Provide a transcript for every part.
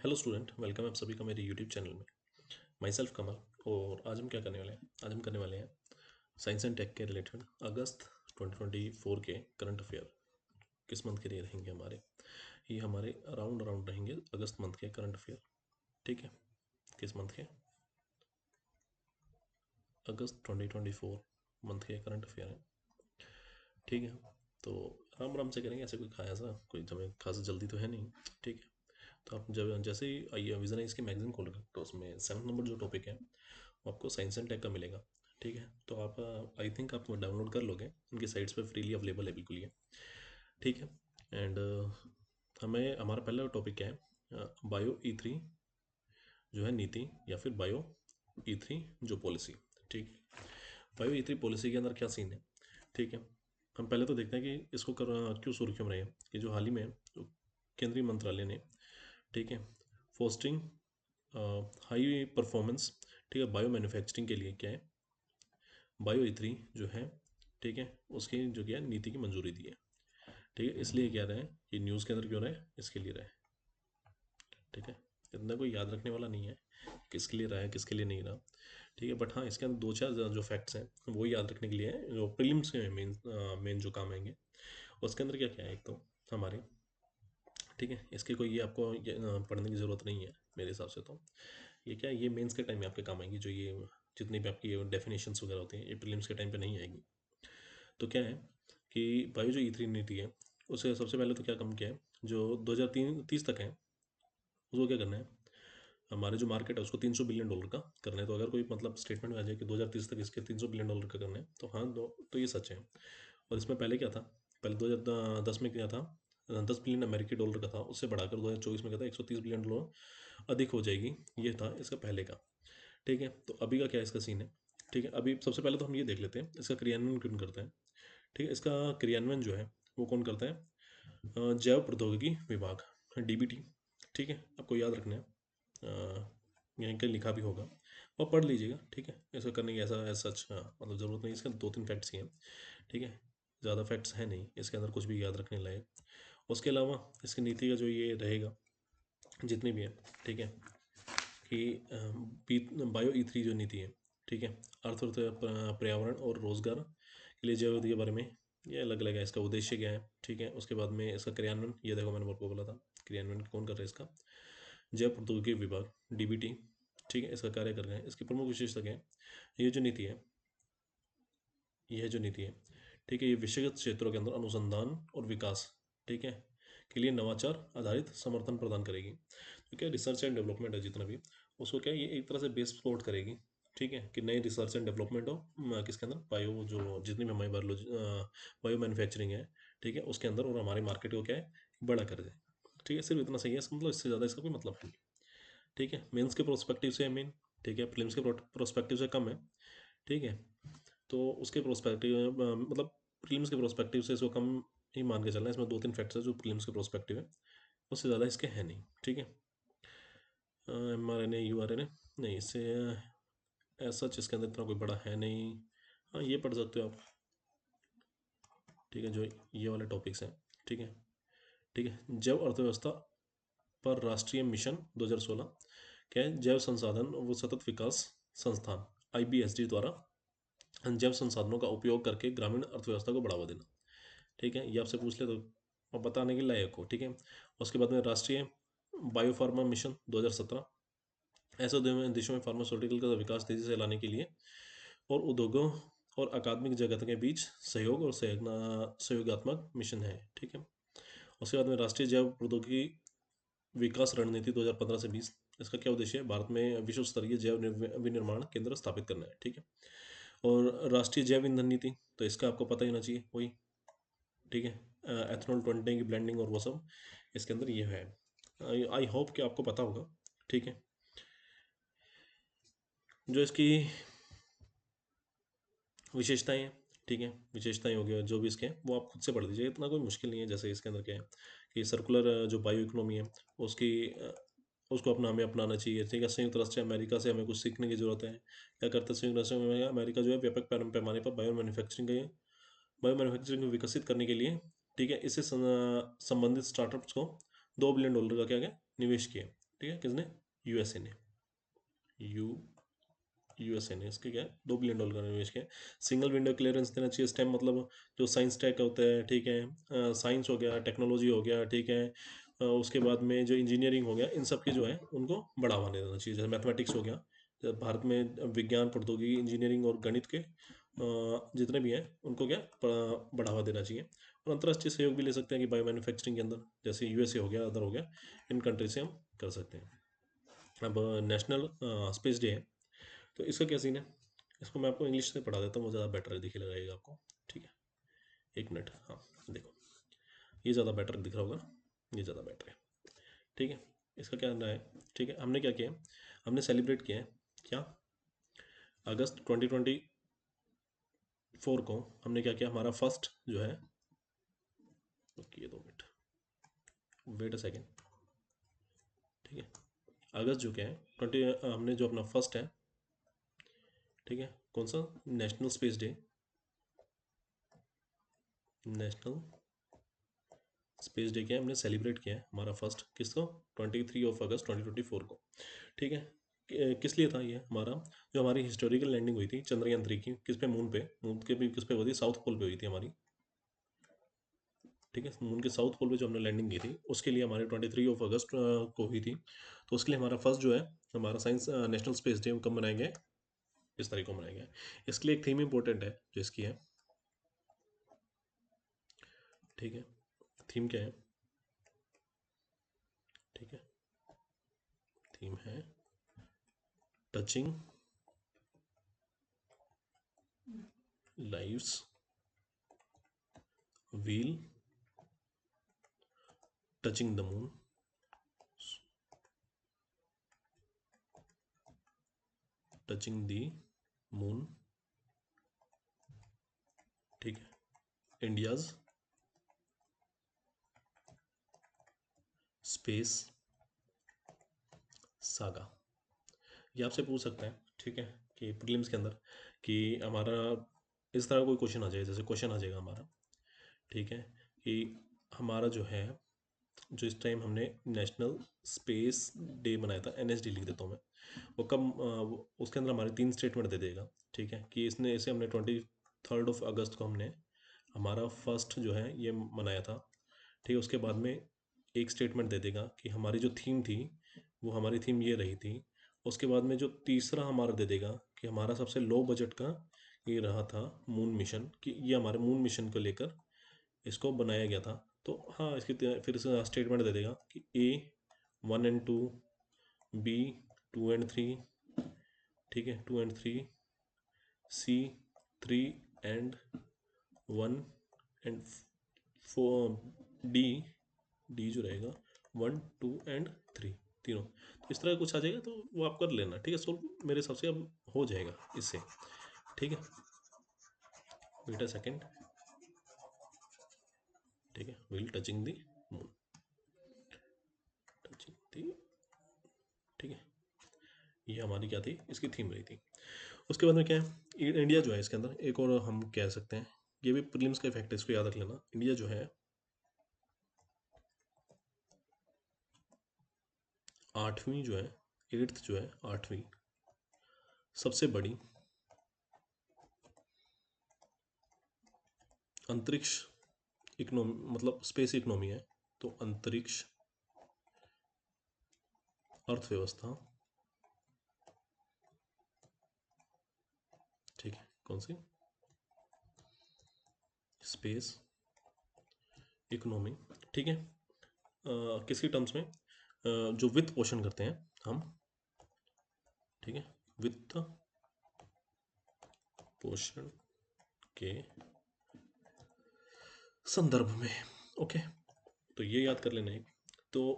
Hello student, welcome आप सभी का मेरे यूट्यूब चैनल में। माई सेल्फ कमल। और आज हम क्या करने वाले हैं? आज हम करने वाले हैं साइंस एंड टेक के रिलेटेड अगस्त 2024 के करंट अफेयर। किस मंथ के लिए रहेंगे हमारे? ये हमारे अराउंड अराउंड रहेंगे अगस्त मंथ के करंट अफेयर। ठीक है, किस मंथ के? अगस्त 2024 मंथ के करंट अफेयर हैं। ठीक है, तो आराम आराम से करेंगे, ऐसे कोई कोई हमें खास जल्दी तो है नहीं। ठीक है, तो आप जब जैसे ही आइए विजन की मैगजीन खोलेंगे तो उसमें 7 नंबर जो टॉपिक है वो आपको साइंस एंड टेक का मिलेगा। ठीक है, तो आप आई थिंक आप डाउनलोड कर लोगे, उनकी साइट्स पे फ्रीली अवेलेबल है बिल्कुल ये। ठीक है, एंड हमें हमारा पहला टॉपिक क्या है? बायो ई 3 जो है नीति, या फिर बायो ई 3 जो पॉलिसी। ठीक, बायो ई 3 पॉलिसी के अंदर क्या सीन है? ठीक है, हम पहले तो देखते हैं कि इसको क्यों सुर्खियों में रहे हैं। कि जो हाल ही में जो केंद्रीय मंत्रालय ने, ठीक है, फोस्टिंग हाई परफॉर्मेंस, ठीक है, बायो मैन्युफैक्चरिंग के लिए क्या है, बायो ई 3 जो है, ठीक है, उसकी जो क्या है नीति की मंजूरी दी है। ठीक है, इसलिए क्या रहा है ये न्यूज़ के अंदर क्यों रहा है, इसके लिए रहा है। ठीक है, इतना कोई याद रखने वाला नहीं है किसके लिए रहा है किसके लिए नहीं रहा। ठीक है, बट हाँ इसके अंदर दो चार जो फैक्ट्स हैं वो याद रखने के लिए हैं, जो प्रीलिम्स के मेन मेन जो काम आएंगे। उसके अंदर क्या क्या है, एक तो हमारे, ठीक है, इसके कोई ये आपको पढ़ने की ज़रूरत नहीं है मेरे हिसाब से। तो ये क्या है, ये मेंस के टाइम में आपके काम आएंगी, जो ये जितनी भी आपकी डेफिनेशंस वगैरह होती हैं ये प्रीलिम्स के टाइम पे नहीं आएगी। तो क्या है कि बायो जो ई 3 नीति है उसे सबसे पहले तो क्या कम किया है, जो 2030 तक है उसको क्या करना है, हमारे जो मार्केट है उसको $300 बिलियन का करना है। तो अगर कोई मतलब स्टेटमेंट में आ जाए कि 2030 तक इसके $300 बिलियन का करना है, तो हाँ तो ये सच है। और इसमें पहले क्या था, पहले 2010 में क्या था, $10 बिलियन का था, उससे बढ़ाकर 2024 में क्या था, $130 बिलियन अधिक हो जाएगी। ये था इसका पहले का। ठीक है, तो अभी का क्या इसका सीन है? ठीक है, अभी सबसे पहले तो हम ये देख लेते हैं इसका क्रियान्वयन कौन करता है। ठीक है, इसका क्रियान्वयन जो है वो कौन करता है? जैव प्रौद्योगिकी विभाग, डीबीटी। ठीक है, आपको याद रखना है, यहीं कहीं लिखा भी होगा और पढ़ लीजिएगा। ठीक है, ऐसा करने की ऐसा सच मतलब ज़रूरत नहीं, इसके दो तीन फैक्ट्स ही हैं। ठीक है, ज़्यादा फैक्ट्स हैं नहीं इसके अंदर कुछ भी याद रखने लायक। उसके अलावा इसकी नीति का जो ये रहेगा जितनी भी है, ठीक है, कि बायो ई 3 जो नीति है, ठीक है, पर्यावरण और रोजगार के लिए जैव विधि के बारे में ये अलग अलग है। इसका उद्देश्य क्या है, ठीक है, उसके बाद में इसका क्रियान्वयन, ये देखो मैंने आपको बोला था क्रियान्वयन कौन कर रहा है इसका, जैव प्रौद्योगिकी विभाग डीबीटी। ठीक है, इसका कार्य कर रहे हैं। इसकी प्रमुख विशेषता क्या है? ये जो नीति है, यह जो नीति है, ठीक है, ये विषयगत क्षेत्रों के अंदर अनुसंधान और विकास, ठीक है, के लिए नवाचार आधारित समर्थन प्रदान करेगी। तो क्या रिसर्च एंड डेवलपमेंट है जितना भी, उसको क्या है ये एक तरह से बेस सपोर्ट करेगी। ठीक है, कि नई रिसर्च एंड डेवलपमेंट हो किसके अंदर, बायो जो जितनी भी हमारी बायोलॉजी बायो मैन्युफैक्चरिंग है, ठीक है, उसके अंदर, और हमारे मार्केट को क्या है बड़ा कर दे। ठीक है, सिर्फ इतना सही है इसका, मतलब इससे ज़्यादा इसका कोई मतलब नहीं। ठीक है, मेंस के प्रोस्पेक्टिव से मेन, ठीक है, प्रीलिम्स के प्रोस्पेक्टिव से कम है। ठीक है, तो उसके प्रोस्पेक्टिव मतलब प्रीलिम्स के प्रोस्पेक्टिव से इसको कम ही मान के चलना है। इसमें दो तीन फैक्ट्स है जो प्रीलिम्स के प्रोस्पेक्टिव है, उससे ज़्यादा इसके है नहीं। ठीक है, mRNA URNA नहीं, इससे ऐसा इसके अंदर इतना कोई बड़ा है नहीं। हाँ ये पढ़ सकते हो आप। ठीक है, जो ये वाले टॉपिक्स हैं। ठीक है, ठीक है, जैव अर्थव्यवस्था पर राष्ट्रीय मिशन 2016 क्या है, जैव संसाधन व सतत विकास संस्थान IBSD द्वारा जैव संसाधनों का उपयोग करके ग्रामीण अर्थव्यवस्था को बढ़ावा देना। ठीक है, ये आपसे पूछ ले तो आप बताने के लायक हो। ठीक है, उसके बाद में राष्ट्रीय बायोफार्मा मिशन 2017 ऐसे देशों में फार्मास्यूटिकल का विकास तेजी से लाने के लिए और उद्योगों और अकादमिक जगत के बीच सहयोग और सहयोगात्मक मिशन है। ठीक है, उसके बाद में राष्ट्रीय जैव प्रौद्योगिकी विकास रणनीति 2015 से 20, इसका क्या उद्देश्य है, भारत में विश्व स्तरीय जैव विनिर्माण केंद्र स्थापित करना है। ठीक है, और राष्ट्रीय जैव ईंधन नीति, तो इसका आपको पता ही होना चाहिए वही। ठीक है, एथनॉल 20 की ब्लेंडिंग और वो सब इसके अंदर ये है। आई होप कि आपको पता होगा। ठीक है, जो इसकी विशेषताएं हैं, ठीक है, विशेषताएं हो गया जो भी इसके हैं वो आप खुद से पढ़ लीजिए, इतना कोई मुश्किल नहीं है। जैसे इसके अंदर क्या है कि सर्कुलर जो बायो इकोनॉमी है उसकी उसको हमें अपनाना चाहिए। ठीक है, संयुक्त राष्ट्र अमेरिका से हमें कुछ सीखने की जरूरत है। क्या करता है संयुक्त राष्ट्र अमेरिका जो है व्यापक पैमाने पर बायो मैन्युफैक्चरिंग को विकसित करने के लिए, ठीक है, इससे संबंधित स्टार्टअप्स को $2 बिलियन का क्या गया निवेश किया। ठीक है, किसने? यूएसए ने। यूएसए ने इसके क्या है, $2 बिलियन का निवेश किया। सिंगल विंडो क्लियरेंस देना चाहिए इस टाइम, मतलब जो साइंस टेक होता है, ठीक है, साइंस हो गया, टेक्नोलॉजी हो गया, ठीक है, उसके बाद में जो इंजीनियरिंग हो गया, इन सब के जो है उनको बढ़ावा देना चाहिए। जैसे मैथमेटिक्स हो गया, जैसे भारत में विज्ञान, प्रौद्योगिकी, इंजीनियरिंग और गणित के जितने भी हैं उनको क्या बढ़ावा देना चाहिए। और अंतर्राष्ट्रीय सहयोग भी ले सकते हैं कि बायो मैन्युफैक्चरिंग के अंदर, जैसे यूएसए हो गया, अदर हो गया, इन कंट्री से हम कर सकते हैं। अब नेशनल स्पेस डे है, तो इसका क्या सीन है, इसको मैं आपको इंग्लिश से पढ़ा देता हूँ, वो ज़्यादा बेटर दिखे लगेगा आपको। ठीक है, एक मिनट। हाँ, देखो, ये ज़्यादा बेटर दिख रहा होगा ना, ये ज़्यादा बेटर है। ठीक है, इसका क्या करना है, ठीक है, हमने क्या किया है, हमने सेलिब्रेट किया है क्या, अगस्त 2024 को हमने क्या किया, हमारा फर्स्ट जो है, रुकिए 2 मिनट, वेट अ सेकेंड। ठीक है, अगस्त जो क्या है 20, हमने जो अपना फर्स्ट है, ठीक है, कौन सा, national space day, national space day क्या है, हमने सेलिब्रेट किया है हमारा फर्स्ट, किसको, 23 अगस्त 2024 को। ठीक है, किस लिए था ये हमारा, जो हमारी हिस्टोरिकल लैंडिंग हुई थी चंद्रयान 3 की, किस पे, मून पे, मून के भी किस पे हुई थी, साउथ पोल पे हुई थी हमारी। ठीक है, मून के साउथ पोल पे जो हमने लैंडिंग की थी, उसके लिए हमारे 23 अगस्त को हुई थी। तो उसके लिए हमारा फर्स्ट जो है, हमारा साइंस नेशनल स्पेस डे कब मनाया गया है, इस तारीख को मनाया गया है। इसके लिए एक थीम इंपॉर्टेंट है जो इसकी है, ठीक है, थीम क्या है, ठीक है, थीम है touching lives wheel touching the moon, touching the moon, ठीक है, इंडियाज स्पेस सागा। ये आपसे पूछ सकते हैं, ठीक है, कि प्रीलिम्स के अंदर, कि हमारा इस तरह कोई क्वेश्चन आ जाए, जैसे क्वेश्चन आ जाएगा हमारा, ठीक है, कि हमारा जो है, जो इस टाइम हमने नेशनल स्पेस डे बनाया था, एनएसडी लिख देता हूँ मैं, वो कब, उसके अंदर हमारे 3 स्टेटमेंट दे देगा। ठीक है, कि इसने इसे हमने 23 अगस्त को हमने हमारा फर्स्ट जो है ये मनाया था। ठीक है, उसके बाद में एक स्टेटमेंट दे देगा कि हमारी जो थीम थी, वो हमारी थीम ये रही थी। उसके बाद में जो तीसरा हमारा दे देगा कि हमारा सबसे लो बजट का ये रहा था मून मिशन, कि ये हमारे मून मिशन को लेकर इसको बनाया गया था। तो हाँ, इसकी फिर से स्टेटमेंट दे देगा कि A 1 and 2, B 2 and 3, ठीक है, 2 and 3, C 3 and 1 and 4, D D जो रहेगा 1 2 and 3, तीनों। तो इस तरह कुछ आ जाएगा, तो वो आप कर लेना, ठीक है, सोल्व मेरे हिसाब से अब हो जाएगा इससे। ठीक है, वेट अ सेकेंड, ठीक है, व्हील टचिंग दी मून, टचिंग दी, ठीक है, ये हमारी क्या थी, इसकी थीम रही थी। उसके बाद में क्या है, इंडिया जो है इसके अंदर एक और हम कह सकते हैं, ये भी प्रीलिम्स का इफेक्ट है, इसको याद रख लेना। इंडिया जो है 8वीं जो है, 8th जो है, 8वीं सबसे बड़ी अंतरिक्ष इकोनॉमी, मतलब स्पेस इकोनॉमी है। तो अंतरिक्ष अर्थव्यवस्था, ठीक है, कौन सी, स्पेस इकोनॉमी, ठीक है, किसकी टर्म्स में, जो वित्त पोषण करते हैं हम, ठीक है, वित्त पोषण के संदर्भ में। ओके, तो ये याद कर लेना एक। तो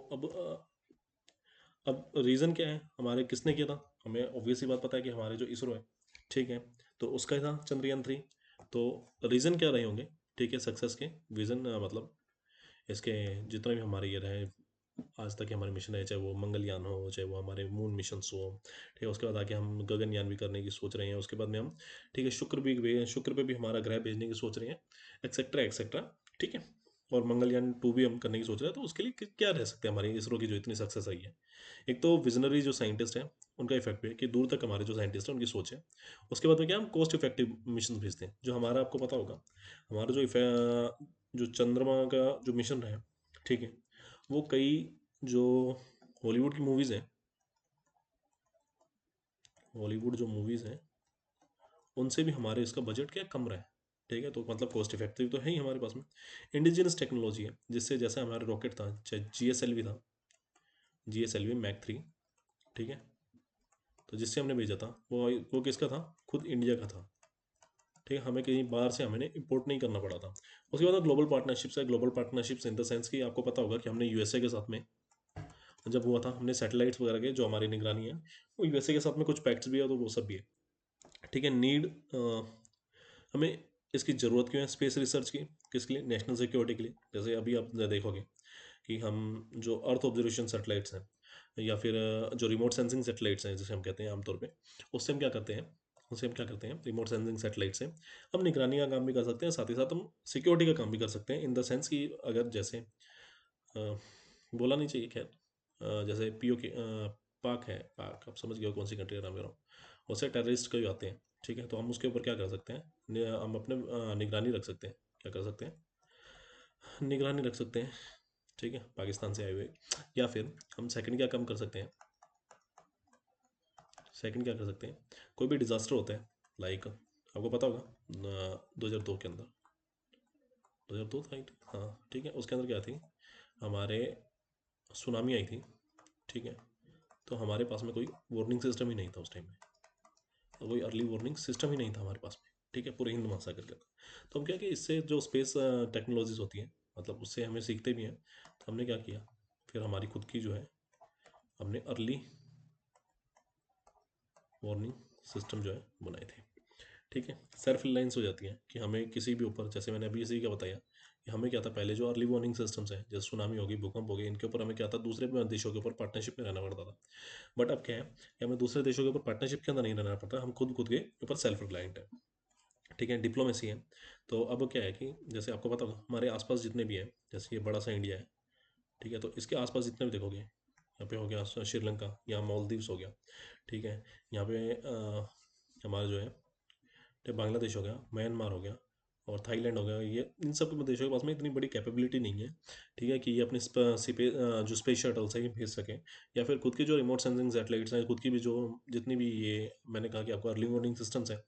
अब रीज़न क्या है, हमारे किसने किया था, हमें ऑब्वियस ही बात पता है कि हमारे जो इसरो है, ठीक है, तो उसका था चंद्रयान 3। तो रीज़न क्या रहे होंगे, ठीक है, सक्सेस के विज़न, मतलब इसके जितने भी हमारे ये रहे आज तक के हमारे मिशन है, चाहे वो मंगलयान हो, चाहे वो हमारे मून मिशन हो, ठीक है, उसके बाद आके हम गगनयान भी करने की सोच रहे हैं, उसके बाद में हम, ठीक है, शुक्र पे भी हमारा ग्रह भेजने की सोच रहे हैं, एक्सेट्रा एक्सेट्रा। ठीक है, और मंगलयान 2 भी हम करने की सोच रहे हैं, तो उसके लिए क्या रह सकते हैं हमारी इसरो की जो इतनी सक्सेस आई है? एक तो विजनरी जो साइंटिस्ट हैं उनका इफेक्ट भी है कि दूर तक हमारे जो साइंटिस्ट हैं उनकी सोच है। उसके बाद में क्या, हम कॉस्ट इफेक्टिव मिशन भेजते हैं, जो हमारा आपको पता होगा, हमारा जो चंद्रमा का जो मिशन है, ठीक है, वो कई जो हॉलीवुड की मूवीज़ हैं, हॉलीवुड जो मूवीज़ हैं उनसे भी हमारे इसका बजट क्या कम रहा है। ठीक है, तो मतलब कॉस्ट इफेक्टिव तो है ही हमारे पास में। इंडिजिनस टेक्नोलॉजी है, जिससे जैसे हमारा रॉकेट था, चाहे GSLV था, GSLV मैक 3, ठीक है, तो जिससे हमने भेजा था वो किसका था, खुद इंडिया का था। ठीक है, हमें कहीं बाहर से हमें इंपोर्ट नहीं करना पड़ा था। उसके बाद ग्लोबल पार्टनरशिप्स है, global partnerships in the sense कि आपको पता होगा कि हमने USA के साथ में जब हुआ था, हमने सैटेलाइट्स वगैरह के जो हमारी निगरानी है वो USA के साथ में कुछ पैक्ट्स भी है, तो वो सब भी है। ठीक है, हमें इसकी ज़रूरत क्यों है स्पेस रिसर्च की, किसके लिए, नेशनल सिक्योरिटी के लिए। जैसे अभी आप देखोगे कि हम जो अर्थ ऑब्जर्वेशन सैटेलाइट्स हैं, या फिर जो रिमोट सेंसिंग सैटेलाइट्स हैं जिसे हम कहते हैं आमतौर पे, उससे हम क्या करते हैं, रिमोट सेंसिंग सैटेलाइट से हम निगरानी का काम भी कर सकते हैं, साथ ही साथ हम सिक्योरिटी का काम भी कर सकते हैं, इन द सेंस कि अगर जैसे बोला नहीं चाहिए, खैर, जैसे POK, पाक है, पाक आप समझ गए हो कौन सी कंट्री का नाम ले रहा हूँ, उससे टेररिस्ट कई आते हैं। ठीक है, तो हम उसके ऊपर क्या कर सकते हैं, हम अपने निगरानी रख सकते हैं, क्या कर सकते हैं, निगरानी रख सकते हैं। ठीक है, पाकिस्तान से आए हुए। या फिर हम सेकंड क्या काम कर सकते हैं, सेकंड क्या कर सकते हैं, कोई भी डिज़ास्टर होता है, लाइक आपको पता होगा 2002 के अंदर, 2002 था, हाँ ठीक है, उसके अंदर क्या थी, हमारे सुनामी आई थी। ठीक है, तो हमारे पास में कोई वार्निंग सिस्टम ही नहीं था उस टाइम में, तो कोई अर्ली वार्निंग सिस्टम ही नहीं था हमारे पास में। ठीक है, पूरे हिंद महासागर के अंदर। तो हम क्या कि इससे जो स्पेस टेक्नोलॉजीज होती हैं, मतलब उससे हमें सीखते भी हैं, तो हमने क्या किया, फिर हमारी खुद की जो है, हमने अर्ली वार्निंग सिस्टम जो है बनाए थे। ठीक है, सेल्फ रिलायंस हो जाती है कि हमें किसी भी ऊपर, जैसे मैंने अभी इसी का बताया कि हमें क्या था, पहले जो अर्ली वार्निंग सिस्टम्स हैं, जैसे सुनामी होगी, भूकंप हो गए, इनके ऊपर हमें क्या था, दूसरे देशों के ऊपर पार्टनरशिप में रहना पड़ता था। बट अब क्या है कि हमें दूसरे देशों के ऊपर पार्टनरशिप के अंदर नहीं रहना पड़ता, हम खुद खुद के ऊपर सेल्फ रिलायंट है। ठीक है, डिप्लोमेसी है। तो अब क्या है कि जैसे आपको पता होगा, हमारे आसपास जितने भी हैं, जैसे ये बड़ा सा इंडिया है, ठीक है, तो इसके आसपास जितने भी देखोगे, यहाँ पे हो गया श्रीलंका, यहाँ मालदीव्स हो गया, ठीक है, यहाँ पे हमारा जो है, तो बांग्लादेश हो गया, म्यांमार हो गया, और थाईलैंड हो गया, ये इन सब के देशों के पास में इतनी बड़ी कैपेबिलिटी नहीं है। ठीक है, कि ये अपने जो स्पेस शटल्स है ये भेज सकें, या फिर खुद की जो रिमोट सेंसिंग सैटेलाइट्स हैं, खुद की भी जो जितनी भी ये, मैंने कहा कि आपको अर्ली वार्निंग सिस्टम्स हैं,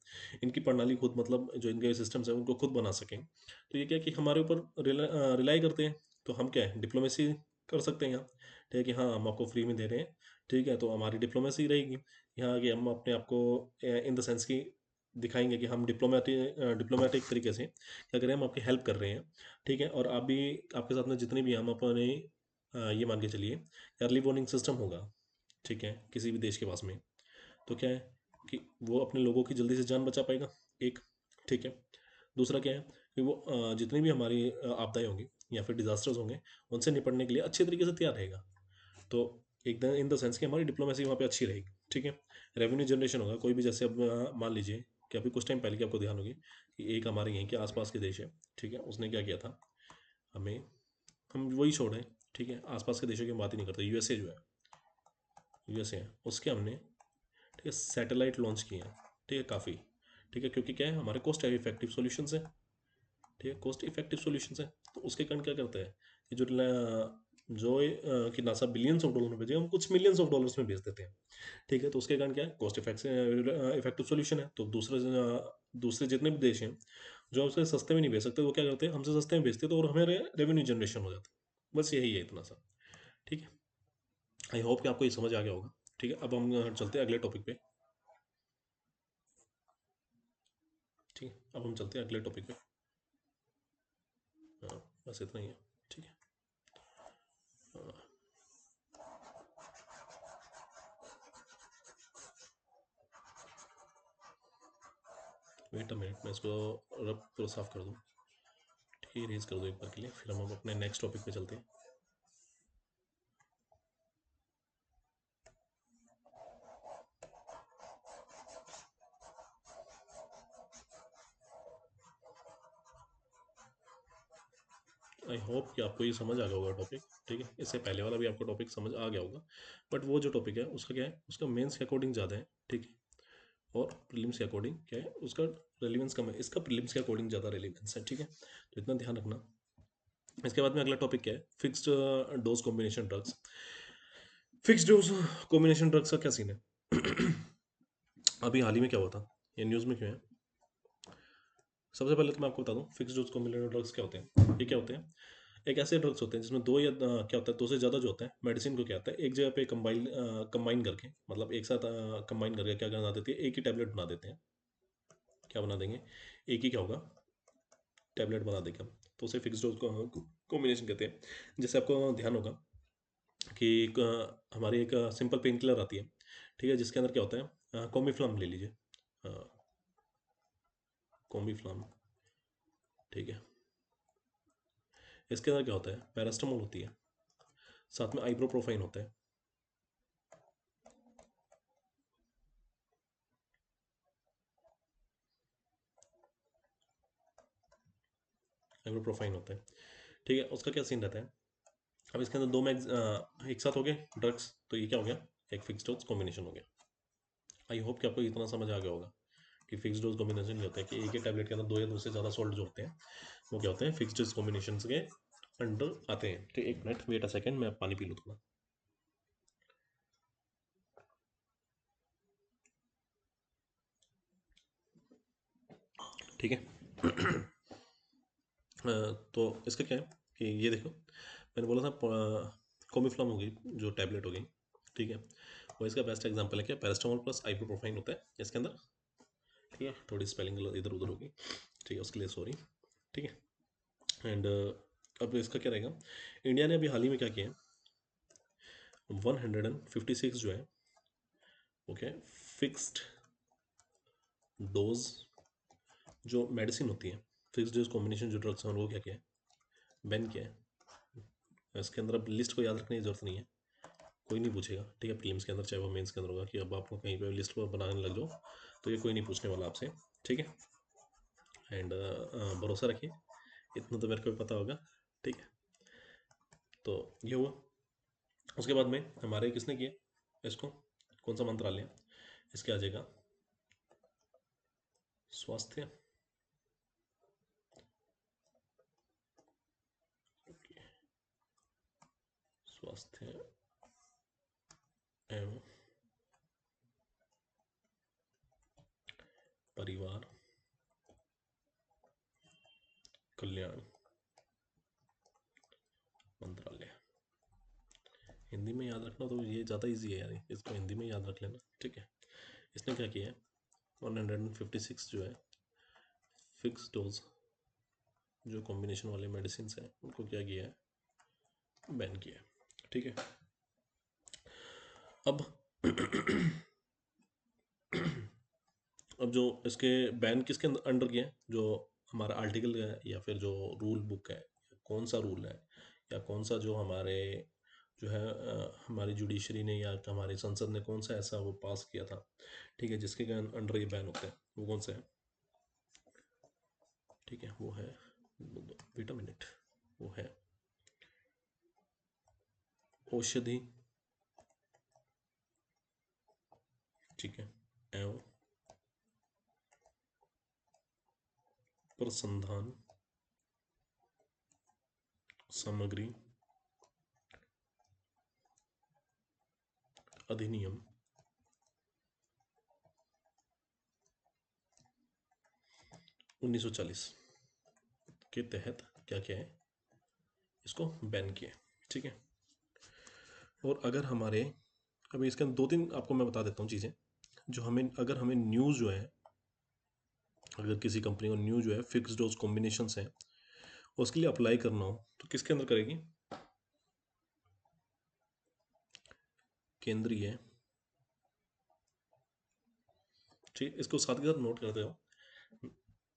इनकी प्रणाली खुद, मतलब जो इनके सिस्टम्स हैं उनको खुद बना सकें। तो ये क्या कि हमारे ऊपर रिलाई करते हैं। तो हम क्या है, डिप्लोमेसी कर सकते हैं यहाँ। ठीक है कि हाँ, हम आपको फ्री में दे रहे हैं। ठीक है, तो हमारी डिप्लोमेसी रहेगी यहाँ कि हम अपने आप को इन द सेंस की दिखाएंगे कि हम डिप्लोमेटिक तरीके से क्या करें, हम आपकी हेल्प कर रहे हैं। ठीक है, और आप भी, आपके साथ में जितने भी हैं, हम अपने ये मान के चलिए, अर्ली वार्निंग सिस्टम होगा, ठीक है, किसी भी देश के पास में, तो क्या है कि वो अपने लोगों की जल्दी से जान बचा पाएगा, एक। ठीक है, दूसरा क्या है कि वो जितनी भी हमारी आपदाएं होंगी या फिर डिजास्टर्स होंगे, उनसे निपटने के लिए अच्छे तरीके से तैयार रहेगा। तो एकदम इन द सेंस कि हमारी डिप्लोमेसी वहाँ पे अच्छी रहेगी। ठीक है, रेवेन्यू जनरेशन होगा, कोई भी, जैसे अब मान लीजिए कि अभी कुछ टाइम पहले की आपको ध्यान होगी कि एक हमारे यहीं के आसपास के देश है, ठीक है, उसने क्या किया था, हमें, हम वही छोड़ रहे हैं, ठीक है, आसपास के देशों की हम बात ही नहीं करते, USA जो है, USA है, उसके हमने, ठीक है, सैटेलाइट लॉन्च किए हैं। ठीक है, काफ़ी, ठीक है, क्योंकि क्या है, हमारे कॉस्ट इफेक्टिव सॉल्यूशंस है। ठीक है, कॉस्ट इफेक्टिव सॉल्यूशंस है, तो उसके कारण क्या करता है कि कि नासा बिलियंस ऑफ डॉलर में भेजे, हम कुछ मिलियंस ऑफ डॉलर्स में भेज देते हैं। ठीक है, तो उसके कारण क्या है, कॉस्ट इफेक्टिव सॉल्यूशन है। तो दूसरे जितने भी देश हैं जो हमसे सस्ते में नहीं भेज सकते, वो क्या करते हैं, हमसे सस्ते में भेजते हैं, तो और हमारे रेवेन्यू जनरेशन हो जाता है। बस यही है, इतना सा। ठीक है, आई होप कि आपको ये समझ आ गया होगा। ठीक है, अब हम चलते हैं अगले टॉपिक पे। ठीक है, अब हम चलते हैं अगले टॉपिक पे। हाँ, बस इतना ही है। ठीक है, वेट अ मिनट, मैं इसको रब पूरा साफ कर दूँ। ठीक है, रेज कर दो एक बार के लिए, फिर हम अपने नेक्स्ट टॉपिक पे चलते हैं। आई होप कि आपको ये समझ आ गया होगा टॉपिक, ठीक है। इससे पहले वाला भी आपको टॉपिक समझ आ गया होगा, बट वो जो टॉपिक है उसका क्या है, उसका मेंस के अकॉर्डिंग ज़्यादा है, ठीक है, और प्रीलिम्स के अकॉर्डिंग क्या है, उसका रेलिवेंस कम है। इसका प्रीलिम्स के अकॉर्डिंग ज़्यादा रेलिवेंस है, ठीक है, तो इतना ध्यान रखना। इसके बाद में अगला टॉपिक क्या है, fixed dose combination drugs. Fixed dose combination drugs का क्या सीन है? अभी हाल ही में क्या हुआ था, ये न्यूज़ में क्यों है? सबसे पहले तो मैं आपको बता दूं फिक्स डोज कॉम्बिनेशन ड्रग्स क्या होते हैं। ये क्या होते हैं, एक ऐसे ड्रग्स होते हैं जिसमें दो या क्या होता है, दो से ज़्यादा जो होते हैं मेडिसिन को क्या होता है एक जगह पे कंबाइन करके, मतलब एक साथ कंबाइन करके क्या बना देती है, एक ही टैबलेट बना देते हैं। क्या बना देंगे, एक ही क्या होगा, टैबलेट बना देंगे हम, तो उसे फिक्स डोज कॉम्बिनेशन कहते हैं। जैसे आपको ध्यान होगा कि हमारी एक सिंपल पेन किलर आती है, ठीक है, जिसके अंदर क्या होता है, कोमिफ्लाम ले लीजिए, कोमिफ्लाम, ठीक है। इसके अंदर क्या होता है, पैरास्टामोल होती है, साथ में आइब्रोप्रोफाइन होता है, आइब्रोप्रोफाइन होता है, ठीक है। उसका क्या सीन रहता है, अब इसके अंदर दो मैग एक साथ हो गए ड्रग्स, तो ये क्या हो गया, एक फिक्स डोज कॉम्बिनेशन हो गया। आई होप कि आपको इतना समझ आ गया होगा कि फिक्स डोज कॉम्बिनेशन ये होता है कि एक ही टैबलेट के अंदर दो या दो से ज़्यादा सॉल्ट जो होते हैं वो क्या होते हैं, फिक्स डोज कॉम्बिनेशन के अंडर आते हैं। ठीक, एक मिनट वेट अ सेकेंड, मैं पानी पी लूँ थोड़ा, ठीक है। तो इसका क्या है कि ये देखो, मैंने बोला था कोमिफ्लाम हो गई जो टैबलेट हो गई, ठीक है, वो इसका बेस्ट एग्जांपल है क्या, पैरास्टामोल प्लस आइब्रोप्रोफाइन होता है इसके अंदर, ठीक है। थोड़ी स्पेलिंग इधर उधर होगी, ठीक है, उसके लिए सॉरी, ठीक है। एंड अब इसका क्या रहेगा, इंडिया ने अभी हाल ही में क्या किया है, 156 जो है, ओके, फिक्स्ड डोज जो मेडिसिन होती है, फिक्स्ड डोज कॉम्बिनेशन जो ड्रग्स हैं वो क्या किया है, बैन किया है। इसके अंदर अब लिस्ट को याद रखने की जरूरत नहीं है, कोई नहीं पूछेगा, ठीक है, प्रीलिम्स के अंदर चाहे वो मेंस के अंदर होगा, कि अब आपको कहीं पे लिस्ट को बनाने लग जाओ तो ये कोई नहीं पूछने वाला आपसे, ठीक है। एंड भरोसा रखिए, इतना तो मेरे को भी पता होगा, ठीक है। तो ये हुआ, उसके बाद में हमारे किसने किया इसको, कौन सा मंत्रालय, इसके आ जाएगा स्वास्थ्य स्वास्थ्य एवं परिवार कल्याण मंत्रालय। हिंदी में याद रखना तो ये ज़्यादा इजी है यार, इसको हिंदी में याद रख लेना, ठीक है। इसने क्या किया है, 156 जो है फिक्स डोज जो कॉम्बिनेशन वाले मेडिसिन हैं उनको क्या किया है, बैन किया है, ठीक है। अब अब जो इसके बैन किसके अंडर किया है, जो हमारा आर्टिकल है या फिर जो रूल बुक है, कौन सा रूल है या कौन सा जो हमारे जो है हमारी जुडिशरी ने या हमारी संसद ने कौन सा ऐसा वो पास किया था, ठीक है, जिसके अंडर ये बैन होता है, वो कौन सा है, ठीक है, वो है, वेट अ मिनट, वो है औषधि, ठीक है, एवं प्रसंधान सामग्री अधिनियम 1940 के तहत क्या क्या है, इसको बैन किया है, ठीक है। और अगर हमारे, अभी इसके अंदर दो तीन आपको मैं बता देता हूँ चीज़ें जो हमें, अगर हमें न्यूज़ जो है, अगर किसी कंपनी को न्यू जो है फिक्स डोज कॉम्बिनेशन है उसके लिए अप्लाई करना हो तो किसके अंदर करेगी, केंद्रीय, ठीक है, इसको साथ के साथ नोट करते हो,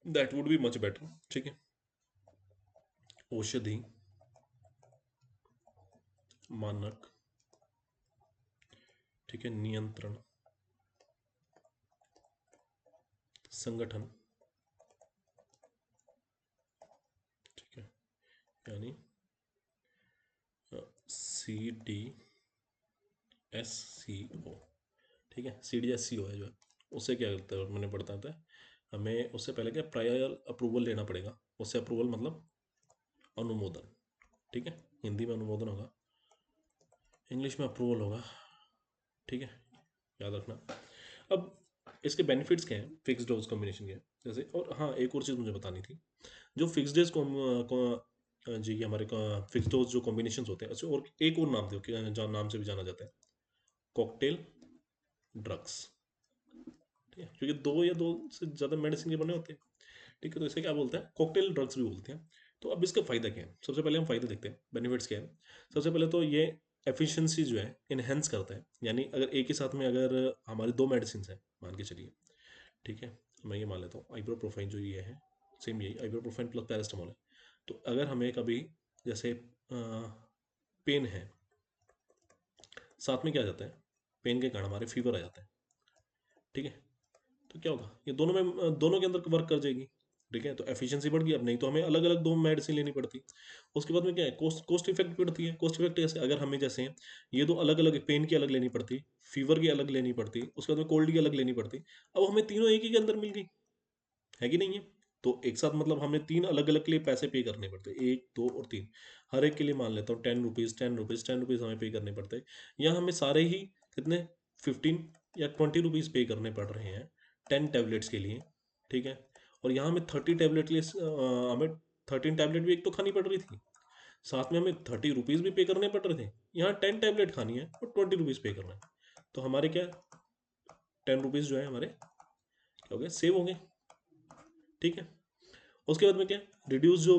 that would be much better, ठीक है। औषधि मानक, ठीक है, नियंत्रण संगठन, ठीक है, यानी CDSCO, ठीक है, CDSCO है जो है, उससे क्या करता है मैंने पढ़ता था, हमें उससे पहले क्या प्रायर अप्रूवल लेना पड़ेगा, उससे अप्रूवल मतलब अनुमोदन, ठीक है, हिंदी में अनुमोदन होगा, इंग्लिश में अप्रूवल होगा, ठीक है, याद रखना। अब इसके बेनिफिट्स क्या हैं फिक्स डोज कॉम्बिनेशन के, जैसे, और हाँ एक और चीज़ मुझे बतानी थी, जो फिक्स डेज जी ये हमारे फिक्स डोज जो कॉम्बिनेशन होते हैं, अच्छा और एक और नाम दो कि जहाँ नाम से भी जाना जाता है, कॉकटेल ड्रग्स, ठीक है, क्योंकि दो या दो से ज़्यादा मेडिसिन के बने होते हैं, ठीक है, तो इसे क्या बोलते हैं, कॉकटेल ड्रग्स भी बोलते हैं। तो अब इसका फ़ायदा क्या है, सबसे पहले हम फ़ायदा देखते हैं, बेनिफिट्स क्या है। सबसे पहले तो ये एफिशिएंसी जो है इनहेंस करता है, यानी अगर एक ही साथ में अगर हमारी दो मेडिसिन हैं मान के चलिए, ठीक है, मैं ये मान लेता हूँ आइब्रोप्रोफाइन जो ये है, सेम यही आइब्रोप्रोफाइन प्लस पैरास्टामोल है, तो अगर हमें कभी जैसे पेन है, साथ में क्या आ जाता है, पेन के कारण हमारे फीवर आ जाता है, ठीक है, तो क्या होगा, ये दोनों में दोनों के अंदर वर्क कर जाएगी, ठीक है, तो एफिशिएंसी बढ़ गई। अब नहीं तो हमें अलग अलग दो मेडिसिन लेनी पड़ती। उसके बाद में क्या है, कॉस्ट कॉस्ट इफेक्ट पड़ती है। कॉस्ट इफेक्ट कैसे, अगर हमें जैसे ये दो अलग अलग, पेन की अलग लेनी पड़ती, फीवर की अलग लेनी पड़ती, उसके बाद में कोल्ड की अलग लेनी पड़ती, अब हमें तीनों एक ही के अंदर मिल गई, है कि नहीं है, तो एक साथ मतलब हमें तीन अलग अलग के लिए पैसे पे करने पड़ते, एक दो और तीन, हर एक के लिए मान लेता हूँ 10 रुपीज़ 10 रुपीज़ 10 रुपीज़ हमें पे करने पड़ते हैं, यहाँ हमें सारे ही कितने 15 या 20 रुपीज़ पे करने पड़ रहे हैं 10 टैबलेट्स के लिए, ठीक है, और यहाँ हमें 30 टैबलेट के लिए हमें 13 टैबलेट भी एक तो खानी पड़ रही थी, साथ में हमें 30 रुपीज़ भी पे करने पड़ रहे थे, यहाँ 10 टैबलेट खानी है और 20 रुपीज़ पे करना है, तो हमारे क्या 10 रुपीज़ जो है हमारे क्या हो गए, सेव हो गए, ठीक है। उसके बाद में क्या, रिड्यूस जो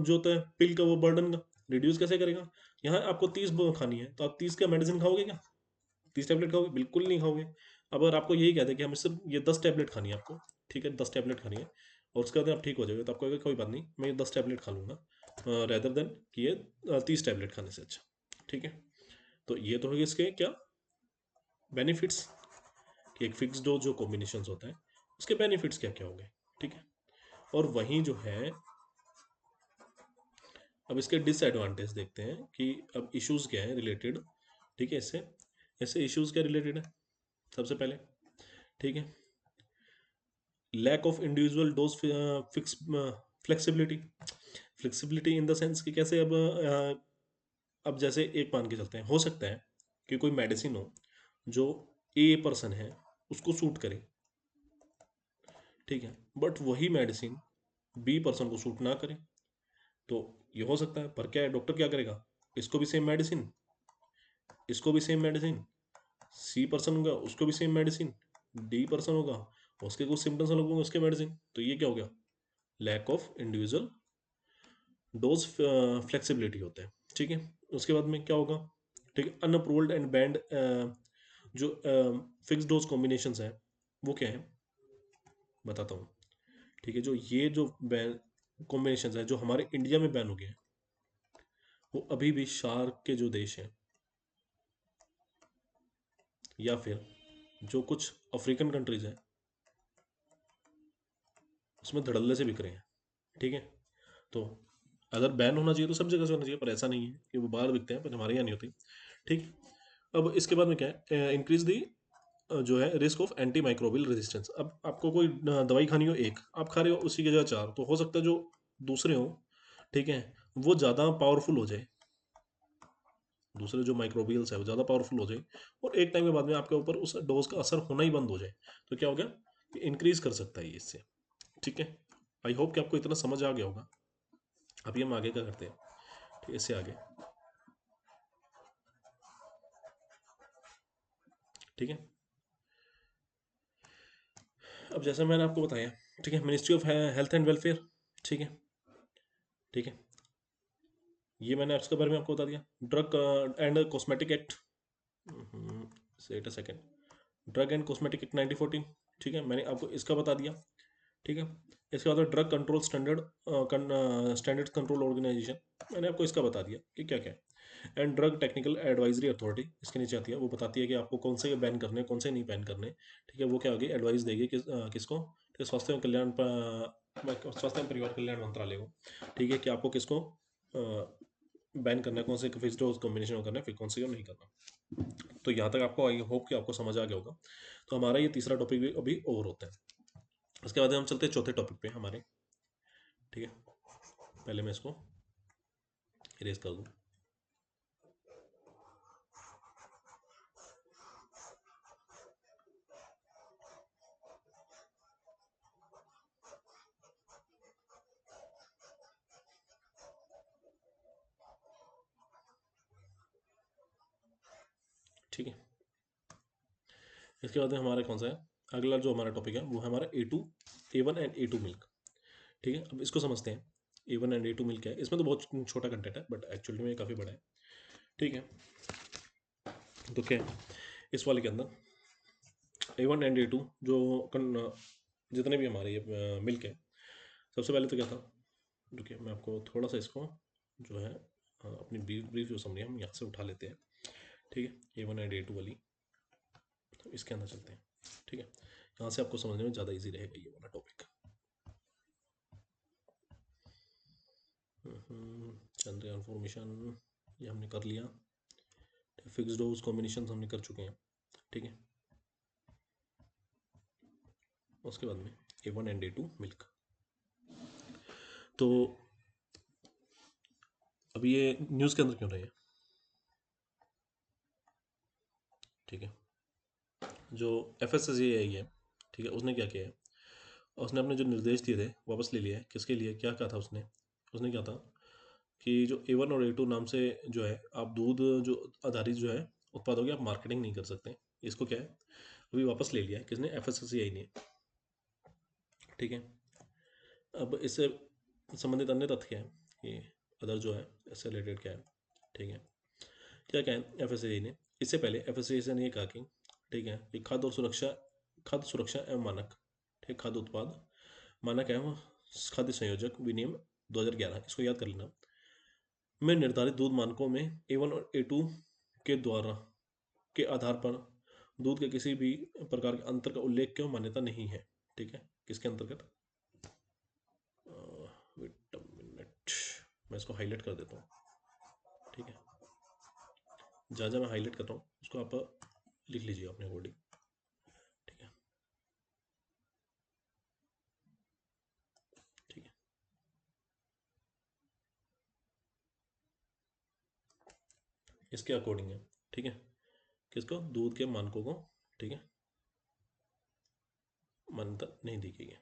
होता है पिल का वो बर्डन का, रिड्यूस कैसे करेगा, यहाँ आपको 30 खानी है तो आप 30 का मेडिसिन खाओगे क्या, 30 टैबलेट खाओगे, बिल्कुल नहीं खाओगे। अब अगर आपको यही कहते हैं कि हमें सिर्फ ये 10 टैबलेट खानी है आपको, ठीक है 10 टैबलेट खानी है, और उसके बाद आप ठीक हो जाओगे, तो आपको कहेगा कोई बात नहीं मैं ये 10 टैबलेट खा लूँगा, रेदर देन कि ये 30 टैबलेट खाने से अच्छा, ठीक है। तो ये तो है इसके क्या बेनिफिट्स, कि एक फिक्स डोज जो कॉम्बिनेशन होता है उसके बेनिफिट्स क्या क्या हो गए, ठीक है। और वहीं जो है अब इसके डिसएडवांटेज देखते हैं कि अब इश्यूज क्या है रिलेटेड, ठीक है, इससे ऐसे इश्यूज क्या रिलेटेड है, सबसे पहले, ठीक है, lack of individual dose fix flexibility, flexibility in the sense कि कैसे, अब जैसे एक मान के चलते हैं, हो सकता है कि कोई मेडिसिन हो जो ए पर्सन है उसको सूट करे, ठीक है, बट वही मेडिसिन बी पर्सन को सूट ना करे, तो ये हो सकता है, पर क्या है डॉक्टर क्या करेगा, इसको भी सेम मेडिसिन, इसको भी सेम मेडिसिन, सी पर्सन होगा उसको भी सेम मेडिसिन, डी पर्सन होगा उसके कुछ सिम्टम्स अलग होंगे उसके मेडिसिन, तो ये क्या हो गया, lack of individual dose flexibility होता है, ठीक है। उसके बाद में क्या होगा, ठीक है, अनअप्रूव्ड एंड बैंड जो फिक्स डोज कॉम्बिनेशंस हैं वो क्या है बताता हूँ, ठीक है, जो ये जो बैन कॉम्बिनेशंस है जो हमारे इंडिया में बैन हो गए हैं, वो अभी भी शार्क के जो देश हैं या फिर जो कुछ अफ्रीकन कंट्रीज हैं उसमें धड़ल्ले से बिक रहे हैं, ठीक है। तो अगर बैन होना चाहिए तो सब जगह से होना चाहिए, पर ऐसा नहीं है कि वो बाहर बिकते हैं पर हमारे यहाँ नहीं होती, ठीक। अब इसके बाद में क्या है, इंक्रीज दी जो है risk of anti microbial resistance, अब आपको कोई दवाई खानी हो, एक आप खा रहे हो उसी की जगह चार, तो हो सकता है जो दूसरे हो, ठीक है, वो ज़्यादा पावरफुल हो जाए, दूसरे जो माइक्रोबियल्स है वो ज़्यादा पावरफुल हो जाए, और एक टाइम के बाद में आपके ऊपर उस डोज का असर होना ही बंद हो जाए, तो क्या हो गया, इंक्रीज कर सकता है ये इससे, ठीक है। आई होप कि आपको इतना समझ आ गया होगा। अभी हम आगे क्या करते हैं, ठीक है, इससे आगे, ठीक है। अब जैसा मैंने आपको बताया, ठीक है, ministry of health and welfare, ठीक है, ठीक है, ये मैंने उसके बारे में आपको बता दिया। Drug and cosmetic act, wait a second, drug and cosmetic act 1914, ठीक है, मैंने आपको इसका बता दिया, ठीक है। इसके बाद drug control standard control organisation, मैंने आपको इसका बता दिया कि क्या क्या है। And drug technical advisory authority इसके नीचे आती है, वो बताती है कि आपको कौन से बैन करने कौन से नहीं बैन करने, ठीक है, वो क्या होगी एडवाइस देगी किसको, ठीक है, स्वास्थ्य एवं परिवार कल्याण मंत्रालय को, ठीक है, कि आपको किसको बैन करना है, कौन से फिक्स्ड डोज कॉम्बिनेशन में करना है, फिर कौन से नहीं करना। तो यहाँ तक आपको आई होप कि आपको समझ आ गया होगा। तो हमारा ये तीसरा टॉपिक भी अभी ओवर होता है। उसके बाद हम चलते हैं चौथे टॉपिक पे हमारे। ठीक है, पहले मैं इसको इरेज कर दूँ। ठीक है, इसके बाद में हमारा कौन सा है, अगला जो हमारा टॉपिक है वो है हमारा A1 एंड A2 मिल्क। ठीक है, अब इसको समझते हैं। A1 एंड A2 मिल्क है, इसमें तो बहुत छोटा कंटेंट है बट एक्चुअली में काफ़ी बड़ा है। ठीक है, तो क्या है इस वाले के अंदर A1 एंड A2 जो जितने भी हमारे ये मिल्क है, सबसे पहले तो क्या था, रुकिए मैं आपको थोड़ा सा इसको जो है अपनी ब्रीफ जो समझिए हम यहाँ से उठा लेते हैं। ठीक है, A1 एंड A2 वाली, तो इसके अंदर चलते हैं। ठीक है, यहाँ से आपको समझने में ज़्यादा इजी रहेगा ये वाला टॉपिक। चंद्रयान फॉर्मेशन ये हमने कर लिया, फिक्स्ड डोज कॉम्बिनेशन हमने कर चुके हैं। ठीक है, उसके बाद में A1 एंड A2 मिल्क। तो अभी ये न्यूज़ के अंदर क्यों रही है? ठीक है, जो FSSAI है, ठीक है, उसने क्या किया है, उसने अपने जो निर्देश दिए थे वापस ले लिए। किसके लिए, क्या कहा था उसने, उसने क्या था कि जो A1 और A2 नाम से जो है आप दूध जो आधारित जो है उत्पादों की आप मार्केटिंग नहीं कर सकते। इसको क्या है अभी वापस ले लिया है, किसने, FSSAI ने। ठीक है, अब इससे संबंधित अन्य तथ्य क्या है कि अदर जो है इससे रिलेटेड क्या है। ठीक है, क्या क्या है FSSAI ने, इससे पहले FSSAI ने ये कहा कि ठीक है ये खाद्य सुरक्षा एवं मानक, ठीक, खाद्य उत्पाद मानक एवं खाद्य संयोजक विनियम 2011, इसको याद कर लेना, में निर्धारित दूध मानकों में A1 और A2 के द्वारा के आधार पर दूध के किसी भी प्रकार के अंतर का उल्लेख क्यों मान्यता नहीं है। ठीक है, किसके अंतर्गत, वेट अ मिनट, मैं इसको हाईलाइट कर देता हूँ। ठीक है, जहाँ जहाँ मैं हाईलाइट कर रहा हूँ उसको आप लिख लीजिए अपने अकॉर्डिंग। ठीक है, ठीक है, इसके अकॉर्डिंग है। ठीक है, किसको, दूध के मानकों को, ठीक है, मान्यता नहीं दी गई है।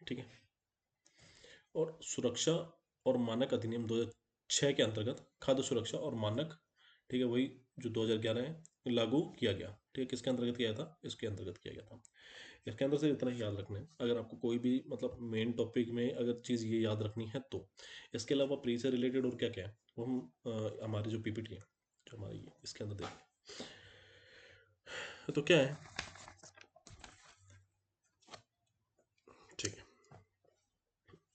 ठीक है, और सुरक्षा और मानक अधिनियम 2006 के अंतर्गत खाद्य सुरक्षा और मानक, ठीक है, वही जो 2011 है लागू किया गया। ठीक है, किसके अंतर्गत किया था, इसके अंतर्गत किया गया था। इसके अंदर से इतना ही याद रखना है, अगर आपको कोई भी मतलब मेन टॉपिक में अगर चीज़ ये याद रखनी है तो। इसके अलावा प्री से रिलेटेड और क्या क्या है वो हम हमारे जो PPT है जो हमारी इसके अंदर देखें। तो क्या है, ठीक है,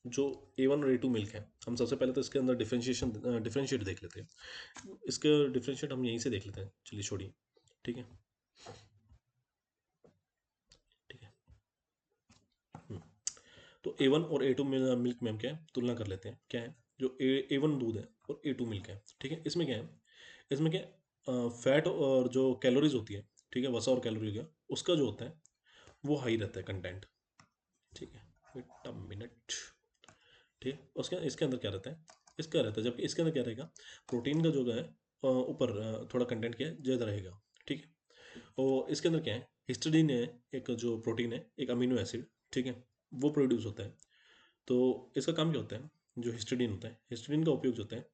जो A1 और A2 मिल्क है, हम सबसे पहले तो इसके अंदर डिफरेंशिएट देख लेते हैं। इसके डिफरेंशिएट हम यहीं से देख लेते हैं, चलिए छोड़िए। ठीक है, ठीक है, तो A1 और A2 मिल्क में हम क्या है तुलना कर लेते हैं। क्या है, जो A1 दूध है और A2 मिल्क है, ठीक है, इसमें क्या है, इसमें क्या फैट और जो कैलोरीज होती है, ठीक है, वसा और कैलोरी हो गया, उसका जो होता है वो हाई रहता है कंटेंट। ठीक है, वेट अ मिनट। ठीक है, उसके इसके अंदर क्या रहता है, इसका रहता है, जबकि इसके अंदर क्या रहेगा, प्रोटीन का जो है ऊपर थोड़ा कंटेंट क्या है ज़्यादा रहेगा। ठीक है, और इसके अंदर क्या है, हिस्टिडीन है, एक जो प्रोटीन है, एक अमीनो एसिड, ठीक है, वो प्रोड्यूस होता है। तो इसका काम क्या होता है, जो हिस्टिडीन होता है, हिस्टिडीन का उपयोग जो होता है,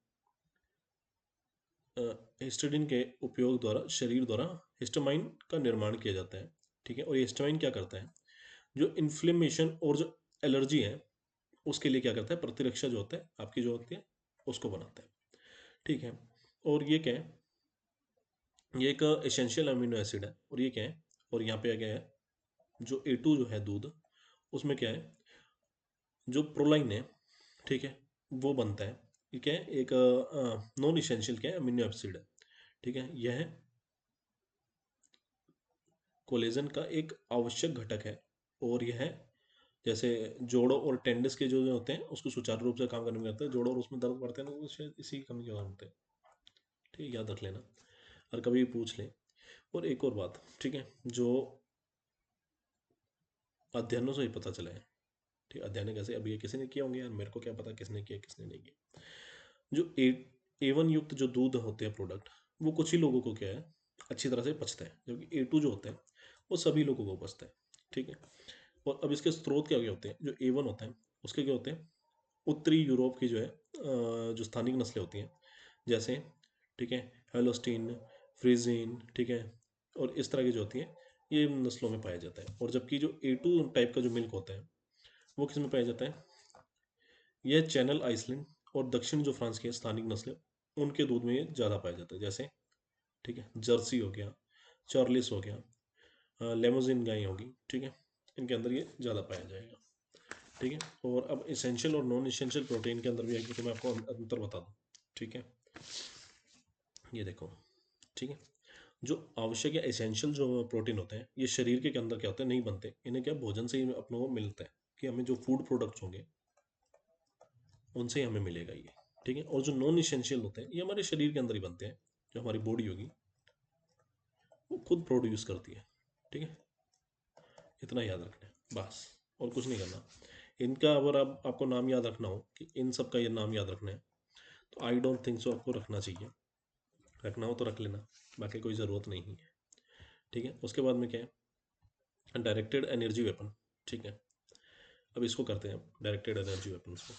हिस्टिडीन के उपयोग द्वारा शरीर द्वारा हिस्टामाइन का निर्माण किया जाता है। ठीक है, और ये हिस्टामाइन क्या करता है, जो इन्फ्लेमेशन और जो एलर्जी है उसके लिए क्या करता है, प्रतिरक्षा जो होता है आपकी जो होती है उसको बनाता है। ठीक है, और ये क्या है, ये एक एसेंशियल अमीनो एसिड है, और ये क्या है, और यहाँ पे क्या है, जो A2 जो है दूध, उसमें क्या है, जो प्रोलाइन है, ठीक है, वो बनता है। ये क्या है, एक नॉन इसेंशियल क्या है अमीनो एसिड है। ठीक है, यह कोलेजन का एक आवश्यक घटक है, और यह जैसे जोड़ों और टेंडिस के जो होते हैं उसको सुचारू रूप से काम करने में करते हैं, जोड़ों और उसमें दर्द पड़ते हैं ना, वो शायद इसी की कमी के कारण होते हैं। ठीक है, याद रख लेना और कभी भी पूछ लें। और एक और बात, ठीक है, जो अध्ययनों से ही पता चला है, ठीक, अध्ययन कैसे, अभी ये किसी ने किया होंगे यार, मेरे को क्या पता किसने किया किसने नहीं किया। जो A1 युक्त जो दूध होते हैं प्रोडक्ट, वो कुछ ही लोगों को क्या है अच्छी तरह से पचता है, जबकि A2 जो होता है वो सभी लोगों को पचता है। ठीक है, और अब इसके स्रोत क्या क्या होते हैं, जो A1 होता है उसके क्या होते हैं, उत्तरी यूरोप की जो है जो स्थानिक नस्लें होती हैं, जैसे, ठीक है, हेलोस्टीन, फ्रीजीन, ठीक है, और इस तरह की जो होती हैं ये नस्लों में पाया जाता है। और जबकि जो A2 टाइप का जो मिल्क होता है वो किस में पाया जाता है, यह चैनल आइसलैंड और दक्षिण जो फ्रांस की है स्थानिक नस्लें, उनके दूध में ये ज़्यादा पाया जाता है। जैसे, ठीक है, जर्सी हो गया, चार्लिस हो गया, लेमोजिन गाय होगी, ठीक है, इनके अंदर ये ज़्यादा पाया जाएगा। ठीक है, और अब इसेंशियल और नॉन इसेंशियल प्रोटीन के अंदर भी है, तो मैं आपको अंतर बता दूँ। ठीक है, ये देखो, ठीक है, जो आवश्यक या एसेंशियल जो प्रोटीन होते हैं ये शरीर के अंदर क्या होते हैं, नहीं बनते, इन्हें क्या भोजन से ही अपने को मिलता है, कि हमें जो फूड प्रोडक्ट्स होंगे उनसे ही हमें मिलेगा ये। ठीक है, और जो नॉन इसेंशियल होते हैं ये हमारे शरीर के अंदर ही बनते हैं, जो हमारी बॉडी होगी वो खुद प्रोड्यूस करती है। ठीक है, इतना याद रखना है बस, और कुछ नहीं करना। इनका अगर आपको नाम याद रखना हो कि इन सब का ये नाम याद रखना है, तो आई डोंट थिंक सो आपको रखना चाहिए, रखना हो तो रख लेना, बाकी कोई ज़रूरत नहीं है। ठीक है, उसके बाद में क्या है, डायरेक्टेड एनर्जी वेपन। ठीक है, अब इसको करते हैं डायरेक्टेड एनर्जी वेपन्स को।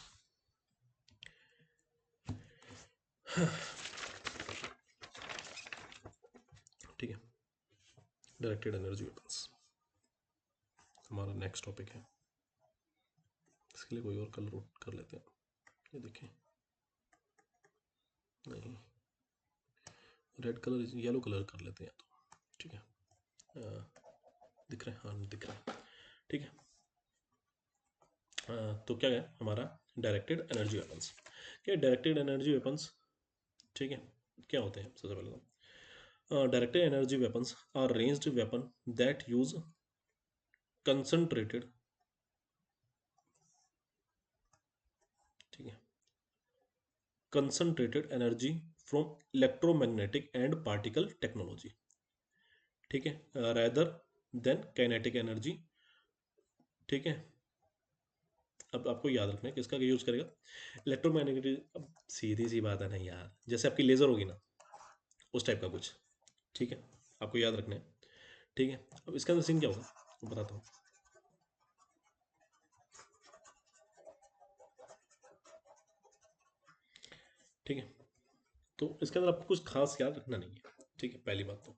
ठीक है, डायरेक्टेड एनर्जी वेपन्स हमारा नेक्स्ट टॉपिक है। इसके लिए कोई और कलर कर लेते हैं, ये देखें, नहीं, रेड कलर, येलो कलर कर लेते हैं तो। ठीक है, दिख रहा है, हाँ दिख रहा है। ठीक है, तो क्या है हमारा डायरेक्टेड एनर्जी वेपन्स, क्या डायरेक्टेड एनर्जी वेपन्स, ठीक है, क्या होते हैं सबसे पहले तो, directed energy weapons are ranged weapon that use concentrated, ठीक है, concentrated energy from electromagnetic and particle technology. ठीक है, रादर देन काइनेटिक एनर्जी। ठीक है, अब आपको याद रखना है किसका यूज करेगा, इलेक्ट्रोमैग्नेटिक। अब सीधी सी बात है ना यार, जैसे आपकी लेजर होगी ना, उस टाइप का कुछ। ठीक है, आपको याद रखना है। ठीक है, अब इसका अंदर सीन क्या होगा मैं बताता हूँ। ठीक है, तो इसके अंदर आपको कुछ खास याद रखना नहीं है। ठीक है, पहली बात तो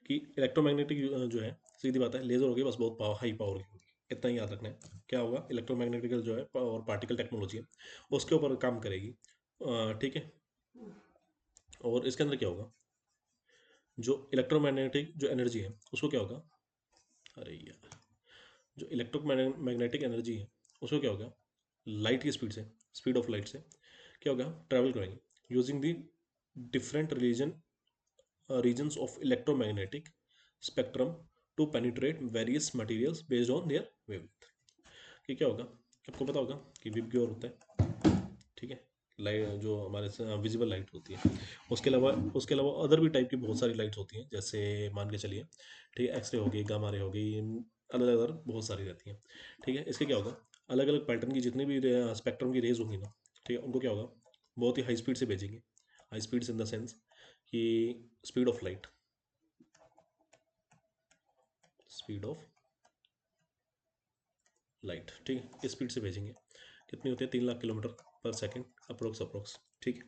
कि इलेक्ट्रोमैग्नेटिक जो है, सीधी बात है, लेजर होगी बस, बहुत पावर, हाई पावर की होगी, इतना ही याद रखना है। क्या होगा, इलेक्ट्रोमैग्नेटिकल जो है और पार्टिकल टेक्नोलॉजी है उसके ऊपर काम करेगी। ठीक है, और इसके अंदर क्या होगा, जो इलेक्ट्रोमैग्नेटिक जो एनर्जी है उसको क्या होगा, अरे यार, जो इलेक्ट्रोमैग्नेटिक एनर्जी है उसको क्या होगा, लाइट की स्पीड से, स्पीड ऑफ लाइट से क्या होगा, ट्रैवल करेंगे using the different regions of electromagnetic spectrum to penetrate various materials based on their wavelength। कि क्या होगा, आपको पता होगा कि विबग्योर होता है, ठीक है, लाइट जो हमारे विजिबल लाइट होती है, उसके अलावा अदर भी टाइप की बहुत सारी लाइट्स होती हैं, जैसे मान के चलिए, ठीक है, एक्सरे हो गई, गामा रे हो गई, अलग अलग बहुत सारी रहती हैं। ठीक है, इसके क्या होगा, अलग अलग पैटर्न की जितनी भी स्पेक्ट्रम की रेज होंगी ना, ठीक है, उनको क्या होगा, बहुत ही हाई स्पीड से भेजेंगे। High speed in the sense कि speed of light, speed of light, ठीक है, इस स्पीड से भेजेंगे। कितनी होती है, 3 लाख किलोमीटर पर सेकेंड, अप्रोक्स। ठीक है,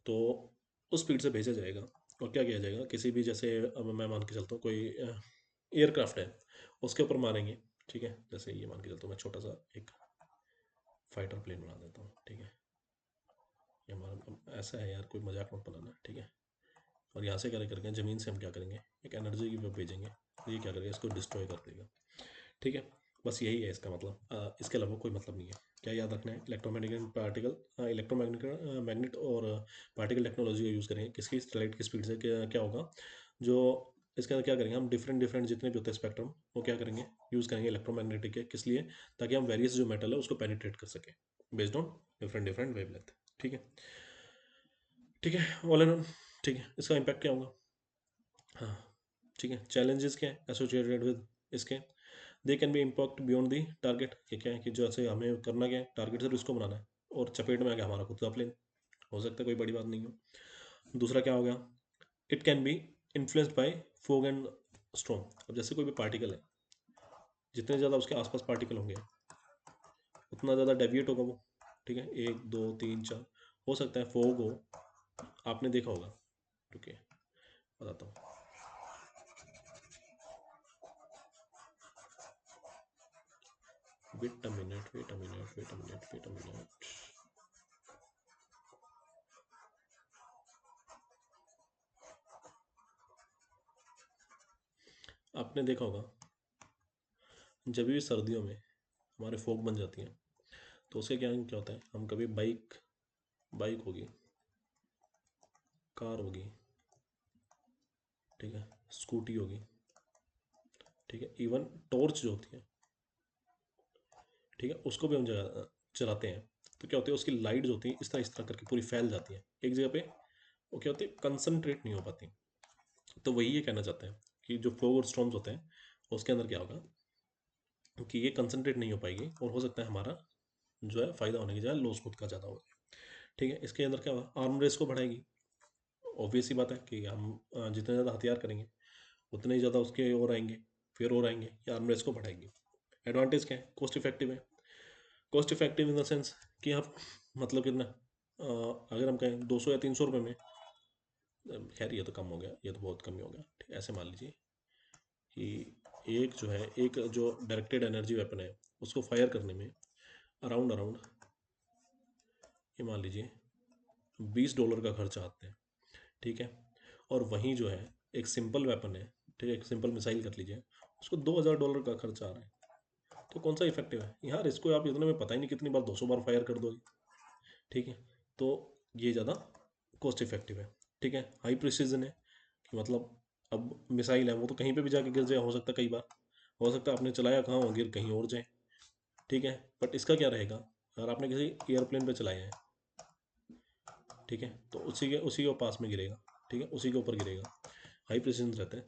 तो उस स्पीड से भेजा जाएगा। और क्या किया जाएगा, किसी भी, जैसे अब मैं मान के चलता हूँ कोई एयरक्राफ्ट है, उसके ऊपर मारेंगे। ठीक है, जैसे ये मान के चलता हूँ मैं छोटा सा एक फाइटर प्लेन बना देता हूँ। ठीक है, ये हमारा ऐसा है यार, कोई मजाक मत बनाना। ठीक है, और यहाँ से क्या करेंगे, ज़मीन से हम क्या करेंगे, एक एनर्जी की वेव भेजेंगे, ये क्या करेगा, इसको डिस्ट्रॉय कर देगा। ठीक है, बस यही है इसका मतलब, इसके अलावा कोई मतलब नहीं है। क्या याद रखना है, इलेक्ट्रोमैग्नेटिक मैग्नेट और पार्टिकल टेक्नोलॉजी का यूज़ करेंगे, किसकी, लाइट की स्पीड से। क्या क्या होगा, जो इसके अंदर क्या करेंगे हम, डिफरेंट डिफरेंट जितने भी होते हैं स्पेक्ट्रम, वो क्या करेंगे, यूज़ करेंगे इलेक्ट्रोमैग्नेटिक के, किस लिए, ताकि हम वेरियस जो मेटल है उसको पेनिट्रेट कर सकें based on different different wavelength. ठीक है, ठीक है, ऑल एंड ऑल। ठीक है, इसका इम्पैक्ट क्या होगा, हाँ, ठीक है, चैलेंजेस क्या है एसोसिएटेड विद इसके, they can be impact beyond the target, ये क्या है कि जैसे हमें करना क्या है, टारगेट सिर्फ इसको बनाना है और चपेट में आ गया हमारा खुद का प्लेन, हो सकता है कोई बड़ी बात नहीं हो। दूसरा क्या हो गया, it can be influenced by fog and storm. अब जैसे कोई भी पार्टिकल है, जितने ज़्यादा उसके आसपास पार्टिकल होंगे उतना ज़्यादा डेविएट होगा वो। ठीक है, एक दो तीन चार, हो सकता है फोग हो, आपने देखा होगा, रुकिए बताता हूँ। Wait a minute, wait a minute, wait a minute, wait a minute. आपने देखा होगा जब भी सर्दियों में हमारे फोग बन जाती है, तो उसके क्या क्या होता है, हम कभी बाइक, बाइक होगी, कार होगी, ठीक है, स्कूटी होगी, ठीक है, इवन टॉर्च जो होती है, ठीक है, उसको भी हम चलाते हैं, तो क्या होती है उसकी लाइट जो होती है इस तरह करके पूरी फैल जाती है एक जगह पे, वो क्या होती है कंसंट्रेट नहीं हो पाती। तो वही ये कहना चाहते हैं कि जो फोग और स्टॉर्म्स होते हैं उसके अंदर क्या होगा कि ये कंसंट्रेट नहीं हो पाएगी और हो सकता है हमारा जो है फ़ायदा होने की जगह लॉस खुद का ज़्यादा होगा। ठीक है, इसके अंदर क्या होगा, आर्म रेस को बढ़ाएगी। ऑब्वियस सी बात है कि हम जितने ज़्यादा हथियार करेंगे उतने ही ज़्यादा उसके और आएंगे, फिर और आएंगे, ये आर्म रेस को बढ़ाएगी। एडवांटेज क्या है, कॉस्ट इफेक्टिव है। Cost effective in the sense कि आप मतलब कितना, अगर हम कहें 200 या 300 रुपये में, खैर ये तो कम हो गया, ये तो बहुत कम ही हो गया, ठीक है, ऐसे मान लीजिए कि एक जो है, एक जो डायरेक्टेड एनर्जी वेपन है उसको फायर करने में अराउंड अराउंड ये मान लीजिए $20 का खर्चा आते हैं। ठीक है, और वहीं जो है एक सिंपल वेपन है, ठीक है, एक सिंपल मिसाइल कर लीजिए, उसको $2000 का खर्चा आ रहा है। तो कौन सा इफेक्टिव है यार, इसको आप इतने में पता ही नहीं कितनी बार 200 बार फायर कर दोगे। ठीक है, तो ये ज़्यादा कॉस्ट इफेक्टिव है। ठीक है, हाई प्रिसीजन है कि मतलब अब मिसाइल है वो तो कहीं पे भी जाके गिर जाए, हो सकता है कई बार, हो सकता है आपने चलाया कहाँ हो, गिर कहीं और जाए। ठीक है, बट इसका क्या रहेगा, अगर आपने किसी एयरप्लेन पे चलाया है, ठीक है, तो उसी के पास में गिरेगा, ठीक है, उसी के ऊपर गिरेगा। हाई प्रिसीजन रहता है,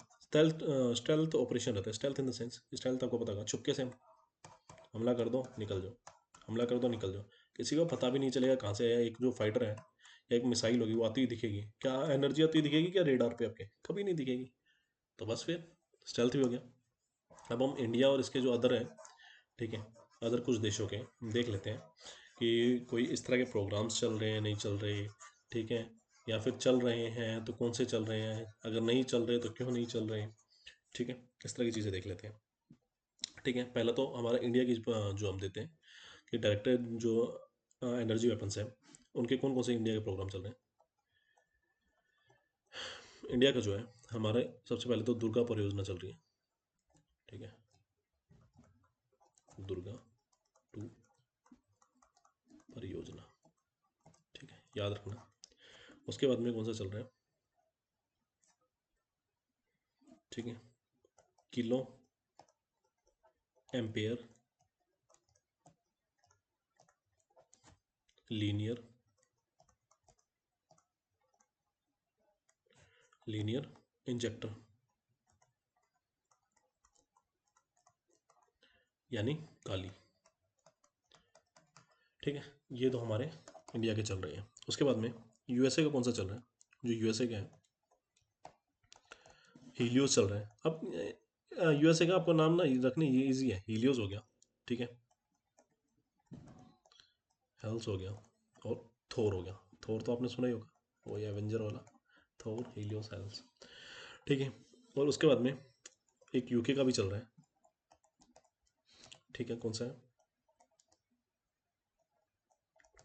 स्टेल्थ ऑपरेशन रहता है। Stealth in the sense, stealth आपको पता होगा, चुपके से हमला कर दो निकल जाओ, हमला कर दो निकल जाओ, किसी को पता भी नहीं चलेगा कहाँ से आया। एक जो फाइटर है या एक मिसाइल होगी वो आती हुई दिखेगी, क्या एनर्जी आती हुई दिखेगी क्या रेडार पे आपके, कभी नहीं दिखेगी। तो बस फिर स्टेल्थ भी हो गया। अब हम इंडिया और इसके जो अदर है, ठीक है, अदर कुछ देशों के हम देख लेते हैं कि कोई इस तरह के प्रोग्राम्स चल रहे हैं नहीं चल रहे, ठीक है, या फिर चल रहे हैं तो कौन से चल रहे हैं, अगर नहीं चल रहे तो क्यों नहीं चल रहे। ठीक है, इस तरह की चीज़ें देख लेते हैं। ठीक है, पहला तो हमारा इंडिया की जो हम देते हैं कि डायरेक्टेड जो एनर्जी वेपन्स हैं उनके कौन कौन से इंडिया के प्रोग्राम चल रहे हैं। इंडिया का जो है हमारे सबसे पहले तो दुर्गा परियोजना चल रही है। ठीक है, दुर्गा टू परियोजना, ठीक है, याद रखना। उसके बाद में कौन सा चल रहा है, ठीक है, kilo ampere linear, linear injector, यानी काली। ठीक है, ये तो हमारे इंडिया के चल रहे हैं। उसके बाद में यूएसए का कौन सा चल रहा है, जो यूएसए का है हीलियोस चल रहा है। अब यूएसए का आपको नाम ना रखने ये इजी है, हीलियोस हो गया, ठीक है, हेल्स हो गया, और थोर हो गया। थोर तो आपने सुना ही होगा, वही एवेंजर वाला, थोर हीलियोस हेल्स। ठीक है, और उसके बाद में एक यूके का भी चल रहा है, ठीक है, कौन सा है,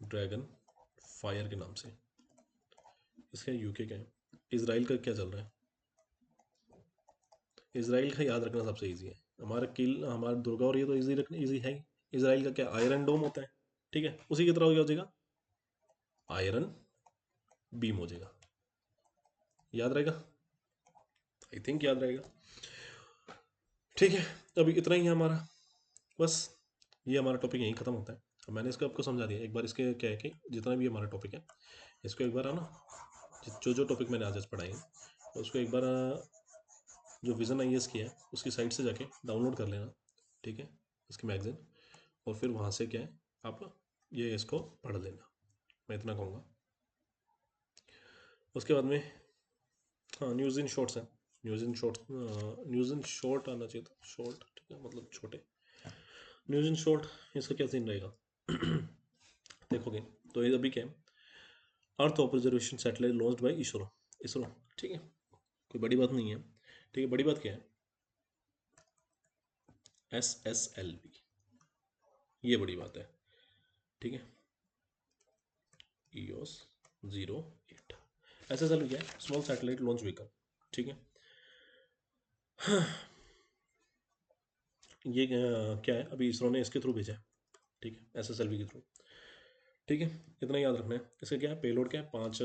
ड्रैगन फायर के नाम से, इसका यूके का है। इसराइल का क्या चल रहा है, इसराइल का याद रखना सबसे इजी है। हमारा किल, हमारा दुर्गा और ये तो इजी रखना इजी है ही। इसराइल का क्या, आयरन डोम होता है, ठीक है, उसी की तरह हो जाएगा, आयरन बीम हो जाएगा, याद रहेगा। आई थिंक याद रहेगा। ठीक है, अभी इतना ही है हमारा, बस ये हमारा टॉपिक यहीं ख़त्म होता है। अब मैंने इसको आपको समझा दिया। एक बार इसके क्या है कि जितना भी हमारा टॉपिक है इसको एक बार है ना, जो जो टॉपिक मैंने आज पढ़ाई है तो उसको एक बार जो विज़न आई की है उसकी साइट से जाके डाउनलोड कर लेना, ठीक है, इसके मैगज़ीन, और फिर वहाँ से क्या है आप ये इसको पढ़ लेना, मैं इतना कहूँगा। उसके बाद में हाँ, न्यूज़ इन शॉर्ट्स है, news in short, news in short आना चाहिए था, शॉर्ट, ठीक है, मतलब छोटे। न्यूज़ इन शॉर्ट, इसका क्या सीन रहेगा देखोगे तो ये अभी क्या है, earth observation satellite launched by ISRO, ISRO, ठीक है, कोई बड़ी बात नहीं है। ठीक है, बड़ी बात क्या है, SSLV, ये बड़ी बात है, ठीक है, EOS 08, SSLV क्या है, स्मॉल सैटेलाइट लॉन्च व्हीकल, ठीक है। ये क्या है, अभी इसरो ने इसके थ्रू भेजा है, ठीक है, SSLV के थ्रू, ठीक है, इतना याद रखना है। इसका क्या है, पेलोड क्या है, 5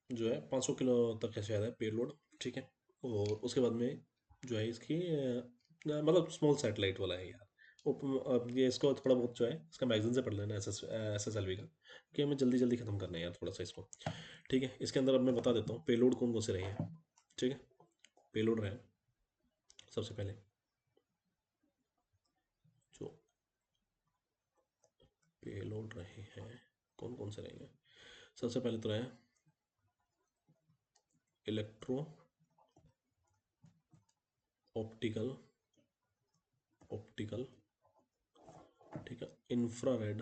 जो है 500 किलो तक है शायद है पेलोड, ठीक है। और उसके बाद में जो है इसकी मतलब स्मॉल सैटेलाइट वाला है यार। अब ये इसको थोड़ा बहुत जो है इसका मैगजीन से पढ़ लेना, SSLV का, कि हमें जल्दी जल्दी ख़त्म करना है यार थोड़ा सा इसको, ठीक है। इसके अंदर अब मैं बता देता हूँ पेलोड कौन कौन से रहे हैं, ठीक है। पेलोड रहे सबसे पहले, जो पेलोड रहे हैं कौन कौन से रहेंगे, सबसे पहले तो रहे इलेक्ट्रो ऑप्टिकल, ऑप्टिकल, ठीक है, इंफ्रारेड,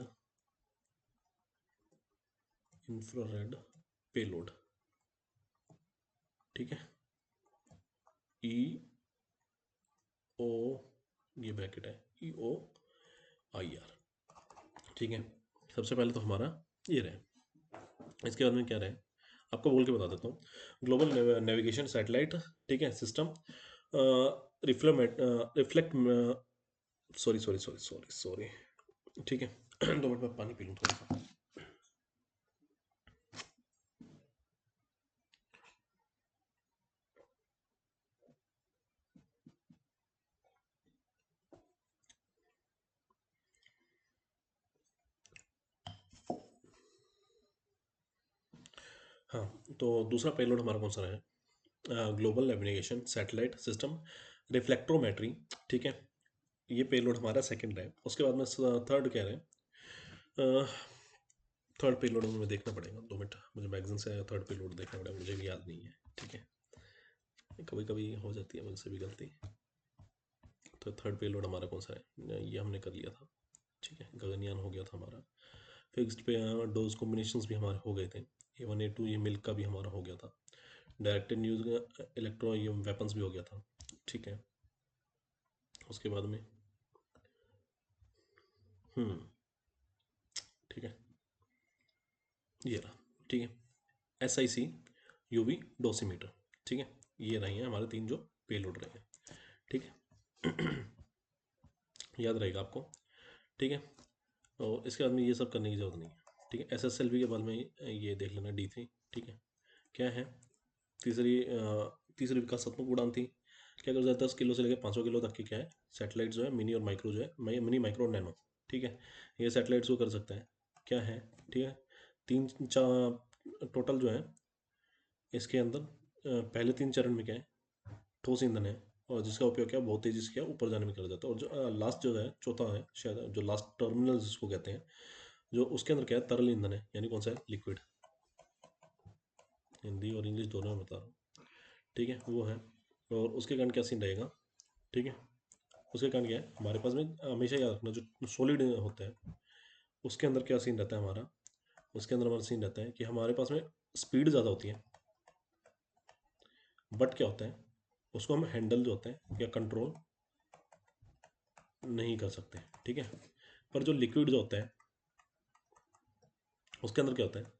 इंफ्रारेड पेलोड, ठीक है, ई ओ, ये ब्रैकेट है, EOIR, ठीक है। सबसे पहले तो हमारा ये रहे, इसके बाद में क्या रहे आपको बोल के बता देता हूँ। ग्लोबल नेविगेशन सैटेलाइट, ठीक है, system, reflect, reflect, sorry sorry sorry sorry sorry, ठीक है 2 मिनट में पानी पी लूँ थोड़ा सा। हाँ, तो दूसरा पेलोड हमारा कौन सा रहा है, ग्लोबल नेविगेशन सैटेलाइट सिस्टम रिफ्लेक्ट्रोमेट्री, ठीक है, ये पेलोड हमारा सेकंड है। उसके बाद में थर्ड कह रहे हैं, थर्ड पेलोड में देखना पड़ेगा, 2 मिनट, मुझे मैगजीन से थर्ड पेलोड देखना पड़ेगा, मुझे भी याद नहीं है, ठीक है, कभी कभी हो जाती है मुझसे भी गलती। तो थर्ड पेलोड हमारा कौन सा है, ये हमने कर लिया था, ठीक है, गगनयान हो गया था हमारा। फिक्स्ड पे डोज कॉम्बिनेशंस भी हमारे हो गए थे, A1 A2 ये मिल्क का भी हमारा हो गया था। डायरेक्टेड न्यूज इलेक्ट्रो ये वेपन्स भी हो गया था, ठीक है। उसके बाद में ठीक है, ये रहा, ठीक है, SIC UV डोसीमीटर, ठीक है, ये रहे हैं हमारे 3 जो पेलोड रहे हैं, ठीक है याद रहेगा आपको, ठीक है। और इसके बाद में ये सब करने की जरूरत नहीं है, ठीक है। SSLV के बाद में ये देख लेना D3, ठीक है, क्या है, तीसरी तीसरी विकासात्मक उड़ान थी, क्या कर जाता है 10 किलो से लेकर 500 किलो तक की क्या है सैटेलाइट जो है, मिनी और माइक्रो जो है, मिनी माइक्रो और नैनो, ठीक है, ये सैटेलाइट्स को कर सकते हैं, क्या है, ठीक है। 3 टोटल जो है इसके अंदर पहले 3 चरण में क्या है, ठोस ईंधन है, और जिसका उपयोग क्या बहुत तेजी से क्या ऊपर जाने में किया जाता है, और जो लास्ट जो है चौथा है शायद, जो लास्ट टर्मिनल जिसको कहते हैं, जो उसके अंदर क्या है तरल ईंधन है, यानी कौन सा है, लिक्विड, हिंदी और इंग्लिश दोनों में बता रहा हूँ, ठीक है, वो है। और उसके कारण क्या सीन रहेगा, ठीक है, उसके कारण क्या है हमारे पास में, हमेशा याद रखना जो सॉलिड होता है उसके अंदर क्या सीन रहता है हमारा, उसके अंदर हमारा सीन रहता है कि हमारे पास में स्पीड ज़्यादा होती है, बट क्या होता है उसको हम हैंडल जो होते हैं या कंट्रोल नहीं कर सकते, ठीक है। पर जो लिक्विड जो होता है उसके अंदर क्या होता है,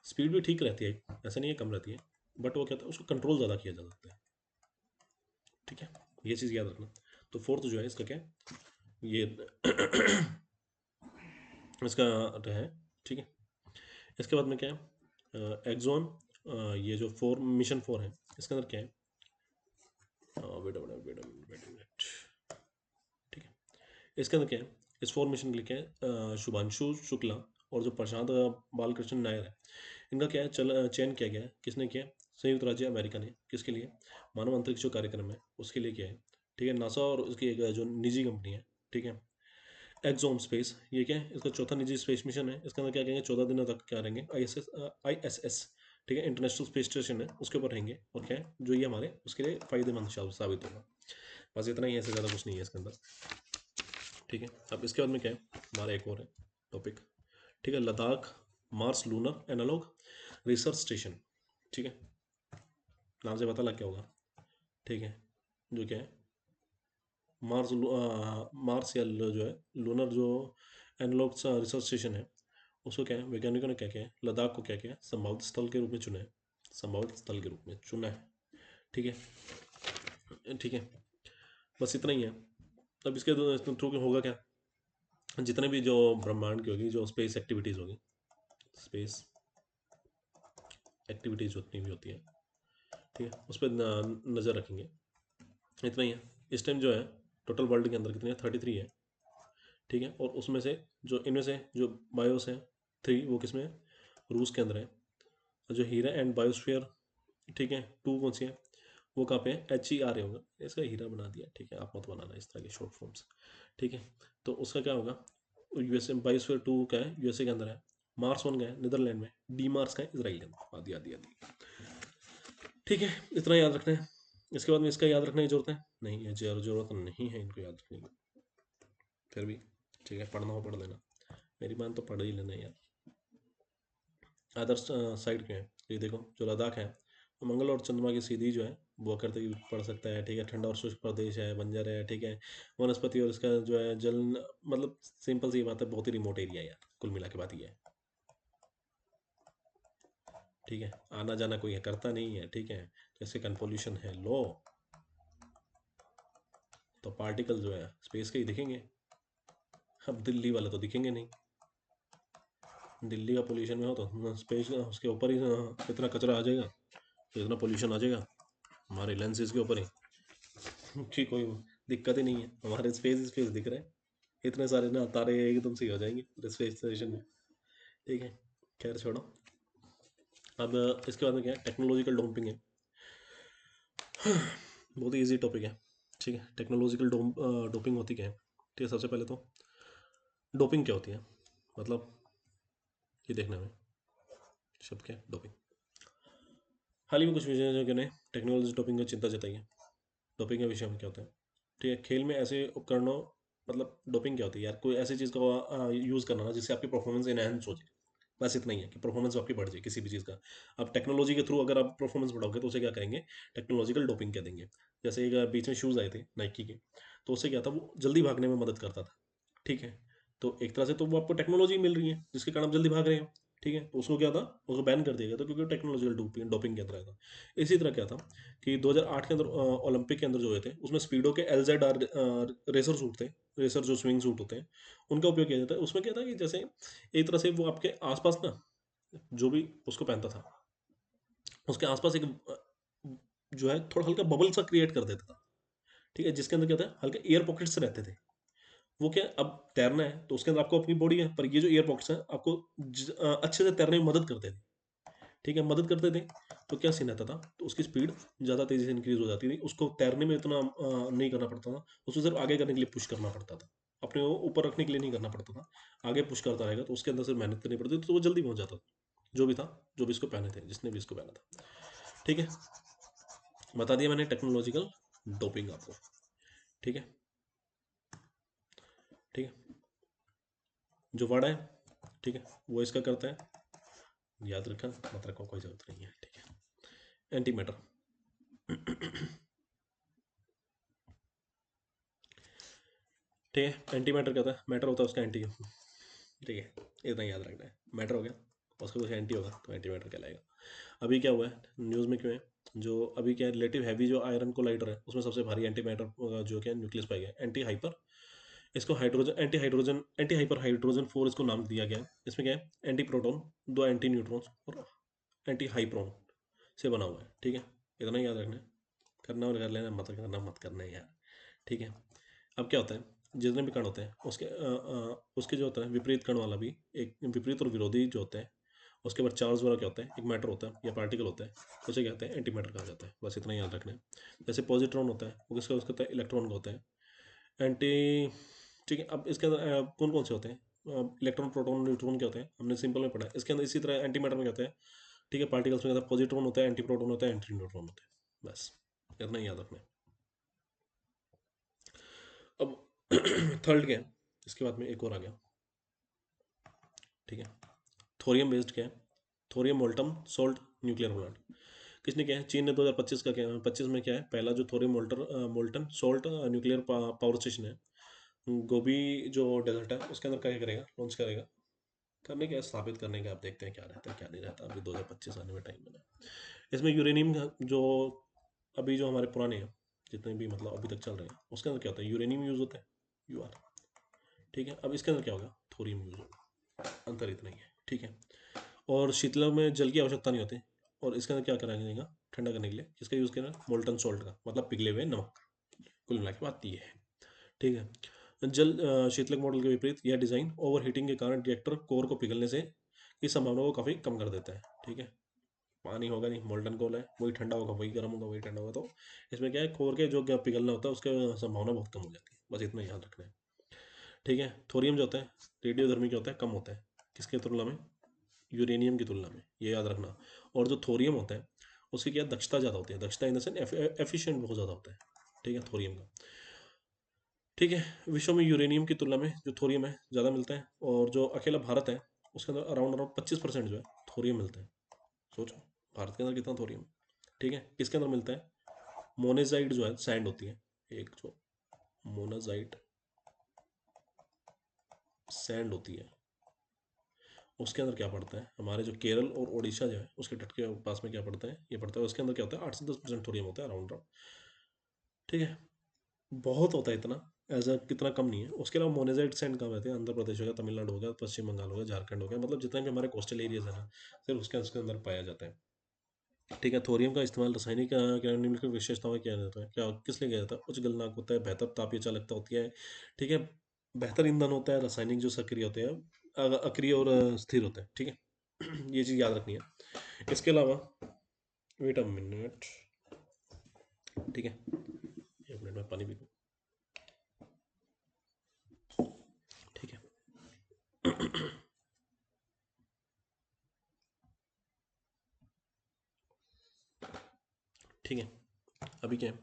स्पीड भी ठीक रहती है, ऐसा नहीं है कम रहती है, बट वो क्या होता है उसको कंट्रोल ज़्यादा किया जा सकता है, ठीक है, ये चीज़ याद रखना। तो फोर्थ जो है इसका क्या है, ये इसका है, ठीक है। इसके बाद में क्या है, एग्जॉन, ये जो 4 मिशन 4 है इसके अंदर क्या है, वेट वेट वेट वेट, ठीक है। इसके अंदर क्या है, इस फॉर्मेशन के लिए क्या है, शुभांशु शुक्ला और जो प्रशांत बालकृष्ण नायर है, इनका क्या है चयन किया गया है। किसने किया? संयुक्त राज्य अमेरिका ने। किसके लिए? मानव अंतरिक्ष जो कार्यक्रम है उसके लिए किया है, ठीक है। नासा और उसकी एक जो निजी कंपनी है, ठीक है, एक्सोम स्पेस, ये क्या है, इसका चौथा निजी स्पेस मिशन है। इसके अंदर क्या करेंगे, 14 दिनों तक क्या रहेंगे, ISS, ठीक है, इंटरनेशनल स्पेस स्टेशन है, उसके ऊपर रहेंगे। और क्या है, जो ये हमारे उसके लिए फायदेमंद साबित होगा। बस इतना ही है, इससे ज़्यादा कुछ नहीं है इसके अंदर, ठीक है। अब इसके बाद में क्या है, हमारा एक और है टॉपिक, ठीक है, Ladakh Mars lunar analogue research station, ठीक है, नाम से पता लग गया होगा, ठीक है। जो क्या है, मार्स या जो है लूनर जो एनालॉग रिसर्च स्टेशन है, उसको क्या है, वैज्ञानिकों ने क्या किया है, लद्दाख को क्या किया है, संभावित स्थल के रूप में चुना है। संभावित स्थल के रूप में चुना है, ठीक है, ठीक है। बस इतना ही है। अब इसके थ्रू होगा क्या, जितने भी जो ब्रह्मांड की होगी, जो स्पेस एक्टिविटीज़ होगी, स्पेस एक्टिविटीज़ जितनी भी होती है, ठीक है, उस पर नज़र रखेंगे। इतना ही है। इस टाइम जो है टोटल वर्ल्ड के अंदर कितने हैं, 33 है, ठीक है। और उसमें से जो इनमें से जो बायोस है 3, वो किस में है, रूस के अंदर है। और जो हीरा एंड बायोस्फीयर, ठीक है, 2 कौन सी है, वो कहाँ पे है, HERA होगा। इसका हीरा बना दिया, ठीक है, आप मत बनाना इस तरह के शॉर्ट फॉर्म्स, ठीक है। तो उसका क्या होगा, USA बायोस्फीयर 2 का है, USA के अंदर है। मार्स 1 का है नीदरलैंड में, डी मार्स का है इसराइल के अंदर। आदि आदि आदि, ठीक है, इतना याद रखना है। इसके बाद में इसका याद रखने की जरूरत है नहीं है, जरूरत नहीं है इनको याद रखने की, फिर भी ठीक है, पढ़ना हो पढ़ लेना, मेरी मान तो पढ़ ही लेना यार। अदर साइड के हैं, ये देखो जो लद्दाख है, तो मंगल और चंद्रमा की सीधी जो है वो करते हुए पड़ सकता है, ठीक है। ठंडा और शुष्क प्रदेश है, बंजर है, ठीक है। वनस्पति और इसका जो है जल, मतलब सिंपल सी बात है, बहुत ही रिमोट एरिया है यार, कुल मिला के बात ये है, ठीक है। आना जाना कोई करता नहीं है, ठीक है। जैसे कन पोल्यूशन है लो, तो पार्टिकल जो है स्पेस के ही दिखेंगे। अब दिल्ली वाले तो दिखेंगे नहीं, दिल्ली का पोल्यूशन में हो तो स्पेस उसके ऊपर ही इतना कचरा आ जाएगा, तो इतना पोल्यूशन आ जाएगा हमारे लेंसेज के ऊपर ही कि कोई दिक्कत ही नहीं है। हमारे स्पेस स्पेस दिख रहे हैं, इतने सारे ना तारे एकदम से ही हो जाएंगे स्पेस स्टेशन में, ठीक है। खैर छोड़ो। अब इसके बाद में क्या है, टेक्नोलॉजिकल डोपिंग है। बहुत ही ईजी टॉपिक है, ठीक है। टेक्नोलॉजिकल डोपिंग होती क्या है, ठीक है। सबसे पहले तो डोपिंग क्या होती है, मतलब ये देखना है शब्द क्या है, डोपिंग। हाल ही में कुछ विशेषज्ञों ने टेक्नोलॉजी डोपिंग की चिंता जताई है। डोपिंग के विषय में क्या होता है, ठीक है, खेल में ऐसे उपकरणों, मतलब डोपिंग क्या होती है यार, कोई ऐसी चीज़ का यूज़ करना ना जिससे आपकी परफॉर्मेंस इनहेंस हो जाए। बस इतना ही है कि परफॉर्मेंस आपकी बढ़ जाए किसी भी चीज़ का। अब टेक्नोलॉजी के थ्रू अगर आप परफॉर्मेंस बढ़ाओगे तो उसे क्या करेंगे, टेक्नोलॉजिकल डोपिंग कह देंगे। जैसे एक बीच में शूज़ आए थे नाइकी के, तो उससे क्या था, वो जल्दी भागने में मदद करता था, ठीक है। तो एक तरह से तो वो आपको टेक्नोलॉजी मिल रही है जिसके कारण आप जल्दी भाग रहे हो, ठीक है। तो उसको क्या था, उसको बैन कर दिया गया था क्योंकि टेक्नोलॉजिकल डोपिंग डोपिंग के अंदर आया था। इसी तरह क्या था कि 2008 के अंदर ओलंपिक के अंदर जो हुए थे, उसमें स्पीडो के LZR रेसर सूट थे, रेसर जो स्विंग सूट होते हैं, उनका उपयोग किया जाता है। उसमें क्या था कि जैसे एक तरह से वो आपके आसपास ना, जो भी उसको पहनता था उसके आसपास एक जो है थोड़ा हल्का बबल सा क्रिएट कर देता था, ठीक है, जिसके अंदर क्या था, हल्के एयर पॉकेट्स रहते थे। वो क्या, अब तैरना है तो उसके अंदर आपको अपनी बॉडी है, पर ये जो एयर पॉकेट्स हैं आपको अच्छे से तैरने में मदद करते थे, ठीक है, मदद करते थे। तो क्या सीन आता था, तो उसकी स्पीड ज़्यादा तेज़ी से इंक्रीज हो जाती थी, उसको तैरने में इतना नहीं करना पड़ता था, उसको सिर्फ आगे करने के लिए पुश करना पड़ता था, अपने वो ऊपर रखने के लिए नहीं करना पड़ता था। आगे पुश करता रहेगा तो उसके अंदर सिर्फ मेहनत करनी पड़ती थी, तो वो जल्दी पहुंच जाता था, जो भी था, जो भी इसको पहने थे, जिसने भी इसको पहना था, ठीक है। बता दिया मैंने टेक्नोलॉजिकल डोपिंग आपको, ठीक है, ठीक है। जो वर्ड है, ठीक है, वो इसका करता है, याद रखा मत रखो कोई जरूरत नहीं है, ठीक है। एंटी मैटर, ठीक है। एंटी मैटर क्या होता है, मैटर होता है उसका एंटी, ठीक है, इतना याद रखना है। मैटर हो गया, उसका कुछ एंटी होगा तो एंटी मैटर कहलाएगा। अभी क्या हुआ है न्यूज़ में, क्यों है, जो अभी क्या रिलेटिव हैवी जो आयरन कोलाइडर है उसमें सबसे भारी एंटी मैटर जो क्या न्यूक्लियस पाया गया, एंटी हाइपर, इसको hydrogen anti hydrogen anti hyper hydrogen 4 इसको नाम दिया गया है। इसमें क्या है, एंटी प्रोटॉन, 2 एंटी न्यूट्रॉन्स और एंटी हाइप्रोन से बना हुआ है, ठीक है, इतना ही याद रखना है। करना और कर लेना, मत करना मत करना यार, ठीक है। अब क्या होता है, जितने भी कण होते हैं उसके जो होता है विपरीत कण वाला भी, एक विपरीत और विरोधी जो होते हैं, उसके बाद चार्ज वाला क्या होता है, एक मैटर होता है या पार्टिकल होता है, उसे कहते हैं एंटी मैटर कहा जाता है। बस इतना याद रखना है। जैसे पॉजिट्रॉन होता है वो किसका उसका होता है, इलेक्ट्रॉन का होता है। एंटी, ठीक है। अब इसके अंदर कौन कौन से होते हैं, इलेक्ट्रॉन प्रोटॉन न्यूट्रॉन क्या होते हैं, हमने सिंपल में पढ़ा है। इसके अंदर इसी तरह एंटी मैटर में क्या होता है, ठीक है, पार्टिकल्स में क्या होता है, पॉजिट्रॉन होता है, एंटी प्रोटॉन होता है, एंटी न्यूट्रॉन होता है। बस इतना ही याद रखना है। अब थर्ड क्या है, इसके बाद में एक और आ गया, ठीक है। थोरियम बेस्ड क्या है, थोरियम मोल्टम सोल्ट न्यूक्लियर प्लांट। किसने किया है, चीन ने 2025 का क्या 25 में क्या है, पहला जो thorium molten salt nuclear power station है, गोबी जो डेजर्ट है उसके अंदर क्या करेगा, लॉन्च करेगा। करने क्या है, स्थापित करने का। आप देखते हैं क्या रहता है क्या नहीं रहता, अभी 2025 आने में टाइम बना है। इसमें यूरेनियम जो अभी जो हमारे पुराने हैं जितने भी मतलब अभी तक चल रहे हैं, उसके अंदर क्या होता है, यूरेनियम यूज होता है, यू आर, ठीक है। अब इसके अंदर क्या होगा, थोरियम यूज होगा। अंतर इतना ही है, ठीक है। और शीतलक में जल की आवश्यकता नहीं होती। और इसके अंदर क्या करा जाएगा, ठंडा करने के लिए किसका यूज़ करना, मोल्टन सॉल्ट का, मतलब पिघले हुए नमक। कुल मिला के बात ये है, ठीक है। शीतलक मॉडल के विपरीत यह डिज़ाइन ओवर हीटिंग के कारण रिएक्टर कोर को पिघलने से की संभावना को काफ़ी कम कर देता है, ठीक है। पानी होगा नहीं, मोल्टन कोल है, वही ठंडा होगा वही गर्म होगा वही ठंडा होगा, तो इसमें क्या है, कोर के जो पिघलना होता है उसका संभावना बहुत कम हो जाती है। बस इतना याद रखना है, ठीक है। थोरियम जो होता है रेडियोधर्मी क्या होता है, कम होता है किसके तुलना में, यूरेनियम की तुलना में, ये याद रखना। और जो थोरियम होता है उसकी क्या दक्षता ज़्यादा होती है, दक्षता इन द सेंस एफिशिएंट बहुत ज़्यादा होता है, ठीक है, थोरियम का, ठीक है। विश्व में यूरेनियम की तुलना में जो थोरियम है ज़्यादा मिलता है। और जो अकेला भारत है उसके अंदर अराउंड अराउंड 25% जो है थोरियम मिलता है। सोचो भारत के अंदर कितना थोरियम, ठीक है। किसके अंदर मिलता है, मोनेजाइट जो है सैंड होती है, एक जो मोनाजाइट सैंड होती है, उसके अंदर क्या पड़ता है, हमारे जो केरल और उड़ीसा जो है उसके तट के पास में क्या पड़ता है, ये पड़ता है। उसके अंदर क्या होता है, 8 से 10% थोरियम होता है अराउंड अराउंड, ठीक है। बहुत होता है इतना, ऐसा कितना कम नहीं है। उसके अलावा मोनेजाइट सैंड कहाँ रहते हैं, आंध्र प्रदेश हो गया, तमिलनाडु हो गया, पश्चिम बंगाल हो गया, झारखंड हो गया, मतलब जितने भी हमारे कोस्टल एरियाज है ना, सिर्फ उसके अंदर पाया जाता है, ठीक है। थोरियम का इस्तेमाल रासायनिक निम्नलिखित विशेषताओं में किया जाता है, क्या किस लिए किया जाता है, उच्च गलनांक होता है, बेहतर तापीय चालकता होती है, ठीक है, बेहतर ईंधन होता है, रासायनिक जो सक्रिय होते हैं अक्रिय और स्थिर होते हैं, ठीक है। ये चीज़ याद रखनी है। इसके अलावा वेट अ मिनट, ठीक है, 1 मिनट में पानी पी लूं, ठीक है। ठीक है, अभी क्या है,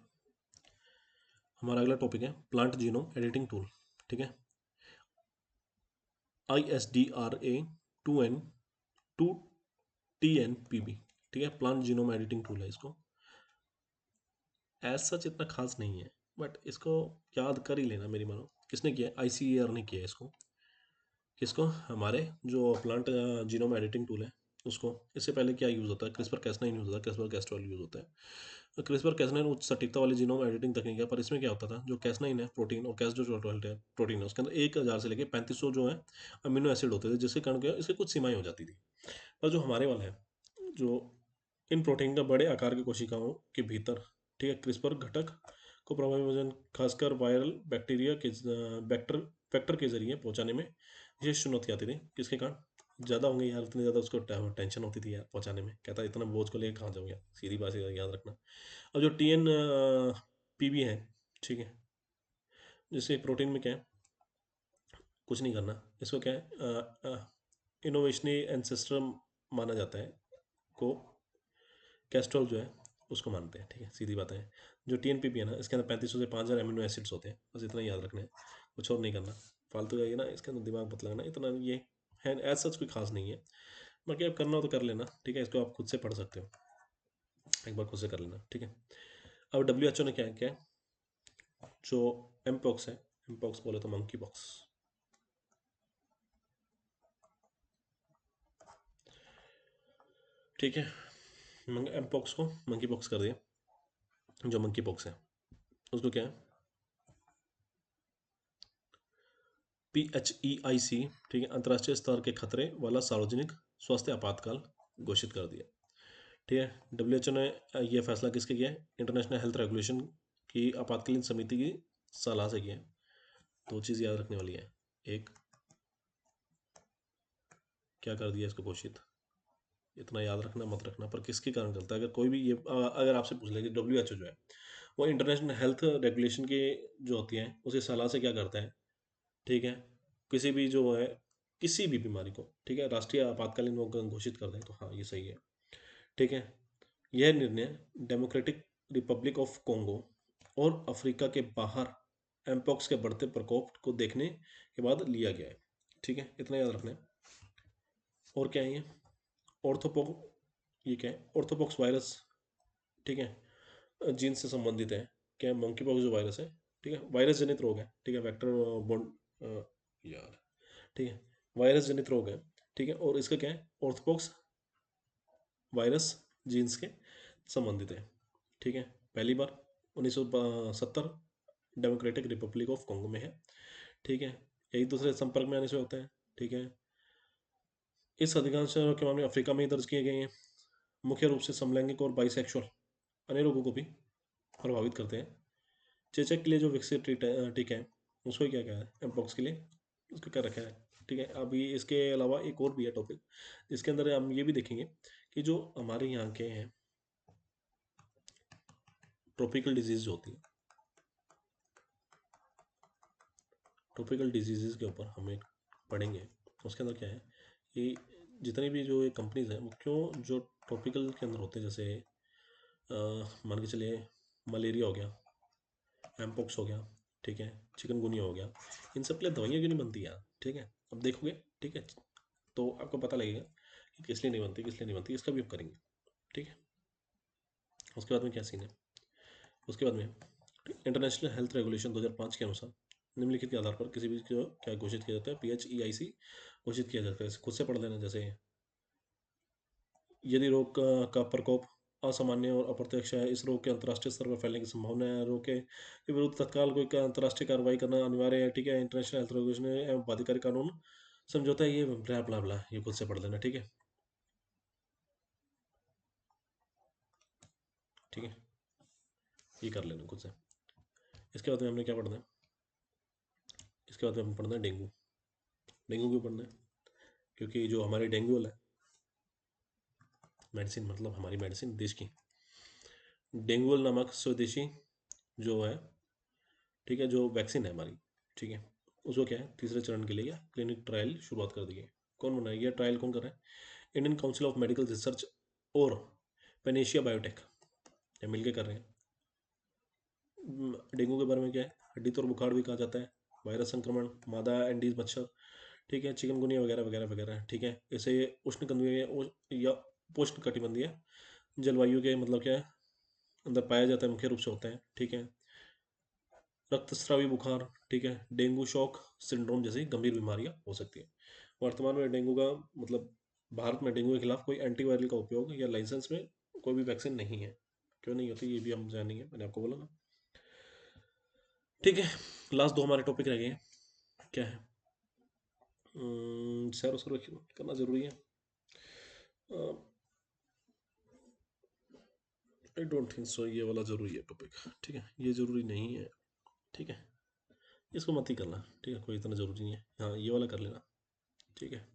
हमारा अगला टॉपिक है प्लांट जीनोम एडिटिंग टूल, ठीक है। ISDRA 2N 2TNPB, ठीक है, प्लांट जीनोम एडिटिंग टूल है। इसको एज सच इतना खास नहीं है, बट इसको याद कर ही लेना मेरी मानो। किसने किया, ICAR ने किया है इसको। किसको, हमारे जो प्लांट जीनोम एडिटिंग टूल है उसको। इससे पहले क्या यूज़ होता है, क्रिस्पर कैस9 यूज़ होता है, क्रिस्पर कैस12 यूज़ होता है। क्रिस्पर कैस9 उच्च सटीकता वाली जीनोम एडिटिंग तकनीक है, पर इसमें क्या होता था, जो कैस9 है प्रोटीन, और कैस जो ट्वेल्व है प्रोटीन है, उसके अंदर 1000 से लेकर 3500 जो है अमीनो एसिड होते थे, जिसके कारण क्या इसके कुछ सीमाएं हो जाती थी। पर जो हमारे वाला है, जो इन प्रोटीन का बड़े आकार की कोशिकाओं के भीतर, ठीक है, क्रिस्पर घटक को प्रभावी वजन खासकर वायरल बैक्टीरिया के वेक्टर के जरिए पहुंचाने में विशेष चुनौती आती थी। किसके कारण, ज़्यादा होंगे यार, इतनी ज़्यादा उसको टेंशन होती थी यार पहुंचाने में, कहता इतना बोझ को लेकर कहाँ जाऊँगा, सीधी बात है, याद रखना। अब जो TNPB है, ठीक है, जिससे प्रोटीन में क्या है, कुछ नहीं करना, इसको क्या है, इनोवेशनी एंसेस्टर माना जाता है, को कैस्ट्रॉल जो है उसको मानते हैं, ठीक है, सीधी बात है। जो TNPB है ना, इसके अंदर 3500 से 5000 एमिनो एसिड्स होते हैं, बस इतना याद रखना है, कुछ और नहीं करना। फालतू का ये ना इसके अंदर दिमाग मत लगाना, इतना ये है एज सच कोई खास नहीं है। बाकी आप करना हो तो कर लेना, ठीक है, इसको आप खुद से पढ़ सकते हो, एक बार खुद से कर लेना, ठीक है। अब WHO ने क्या है, क्या जो एमपॉक्स है, एमपॉक्स बोले तो मंकी पॉक्स, ठीक है, एमपॉक्स को मंकी पॉक्स कर दिया। जो मंकी पॉक्स है उसको क्या है, PHEIC, ठीक है, अंतर्राष्ट्रीय स्तर के खतरे वाला सार्वजनिक स्वास्थ्य आपातकाल घोषित कर दिया, ठीक है। WHO ने ये फैसला किसके किया है? इंटरनेशनल हेल्थ रेगुलेशन की आपातकालीन समिति की सलाह से किया है। दो चीज़ याद रखने वाली है। एक, क्या कर दिया इसको घोषित, इतना याद रखना मत रखना, पर किसके कारण चलता है। अगर कोई भी ये अगर आपसे पूछ ले कि WHO जो है वो इंटरनेशनल हेल्थ रेगुलेशन के जो होती हैं उसे सलाह से क्या करता है, ठीक है, किसी भी जो है किसी भी बीमारी को, ठीक है, राष्ट्रीय आपातकालीन वो घोषित कर दें, तो हाँ ये सही है। ठीक है। यह निर्णय डेमोक्रेटिक रिपब्लिक ऑफ कोंगो और अफ्रीका के बाहर एमपॉक्स के बढ़ते प्रकोप को देखने के बाद लिया गया है। ठीक है, इतना याद रखना है। और क्या है ये? ऑर्थोपोक ये क्या है? ऑर्थोपॉक्स वायरस, ठीक है, जीन से संबंधित है। क्या है? मंकी पॉक्स जो वायरस है, ठीक है, वायरस जनित रोग है, ठीक है, वेक्टर बॉन्ड यार, ठीक है, वायरस जनित रोग है, ठीक है, और इसका क्या है? ऑर्थोपॉक्स वायरस जीन्स के संबंधित है। ठीक है, पहली बार 1970 डेमोक्रेटिक रिपब्लिक ऑफ कॉन्गो में है। ठीक है, एक दूसरे संपर्क में आने से होता है। ठीक है, इस अधिकांश के मामले अफ्रीका में ही दर्ज किए गए हैं। मुख्य रूप से समलैंगिक और बाइसेक्सुअल अन्य लोगों को भी प्रभावित करते हैं। चेचक के लिए जो विकसित टीका है उसको क्या क्या है? एमपॉक्स के लिए उसको क्या रखा है? ठीक है, अभी इसके अलावा एक और भी है टॉपिक जिसके अंदर हम ये भी देखेंगे कि जो हमारे यहाँ के हैं ट्रॉपिकल डिजीज जो होती है, ट्रॉपिकल डिजीज़ के ऊपर हम एक पढ़ेंगे। उसके अंदर क्या है कि जितनी भी जो ये कंपनीज हैं वो क्यों जो ट्रॉपिकल के अंदर होते हैं, जैसे मान के चलिए मलेरिया हो गया, एमपॉक्स हो गया, ठीक है, चिकनगुनिया हो गया, इन सब के लिए दवाइयाँ क्यों नहीं बनती यार? ठीक है, अब देखोगे, ठीक है, तो आपको पता लगेगा कि किस लिए नहीं बनती, किस लिए नहीं बनती, इसका भी हम करेंगे। ठीक है, उसके बाद में क्या सीन है? उसके बाद में इंटरनेशनल हेल्थ रेगुलेशन 2005 के अनुसार निम्नलिखित के आधार पर किसी भी को क्या घोषित किया जाता है? PHEIC घोषित किया जाता है। खुद से पढ़ लेना। जैसे यदि रोग का प्रकोप असामान्य और अप्रत्यक्ष है, इस रोग के अंतर्राष्ट्रीय स्तर पर फैलने की संभावना है, रोग के विरुद्ध तत्काल कोई अंतर्राष्ट्रीय कार्रवाई करना अनिवार्य है। ठीक है, इंटरनेशनल हेल्थ रेगुलेशन एवं बाध्यकारी कानून समझौता है, ये ब्ला ब्ला ब्ला, ये खुद से पढ़ लेना। ठीक है, ठीक है, ये कर लेना खुद से। इसके बाद में हमने क्या पढ़ना है? इसके बाद में हमें पढ़ना है डेंगू। डेंगू क्यों पढ़ना है? क्योंकि जो हमारे डेंगू वाला है, मेडिसिन मतलब हमारी मेडिसिन देश की, डेंगुल नामक स्वदेशी जो है, ठीक है, जो वैक्सीन है हमारी, ठीक है, उसको क्या है तीसरे चरण के लिए क्लिनिक ट्रायल शुरुआत कर दी है। कौन बनाया? ये ट्रायल कौन कर रहा है? Indian council of medical research और पेनेशिया बायोटेक, ये मिलके कर रहे हैं। डेंगू के बारे में क्या है? हड्डी तौर बुखार भी कहा जाता है, वायरस संक्रमण, मादा एंडीज मच्छर, ठीक है, चिकनगुनिया वगैरह वगैरह वगैरह। ठीक है, इसे उष्णकंदीय या पोष्ण कटिबंधीय जलवायु के मतलब क्या है अंदर पाया जाता है, मुख्य रूप से होता है। ठीक है, रक्तस्रावी बुखार, ठीक है, डेंगू शॉक सिंड्रोम जैसी गंभीर बीमारियां हो सकती है। वर्तमान में डेंगू का मतलब भारत में डेंगू के खिलाफ कोई एंटीवायरल का उपयोग या लाइसेंस में कोई भी वैक्सीन नहीं है। क्यों नहीं होती ये भी हम जानेंगे, मैंने आपको बोला ना। ठीक है, लास्ट दो हमारे टॉपिक रह गए हैं। क्या है? सैर सर्वेक्षण करना जरूरी है? आई डोंट थिंक सो ये वाला जरूरी है टॉपिक। ठीक है, ये जरूरी नहीं है। ठीक है, इसको मत ही करना। ठीक है, कोई इतना जरूरी नहीं है। हाँ, ये वाला कर लेना। ठीक है,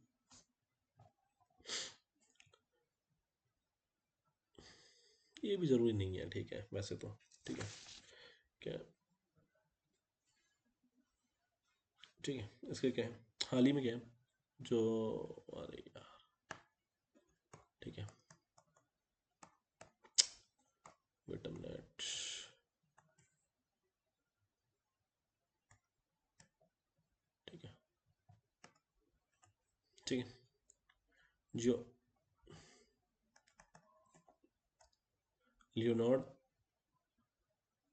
ये भी जरूरी नहीं है। ठीक है, वैसे तो ठीक है। क्या? ठीक है, इसके क्या है? हाल ही में क्या है जो, अरे यार, ठीक है, वेट अ मिनट। ठीक है, ठीक है, जो लियोनार्ड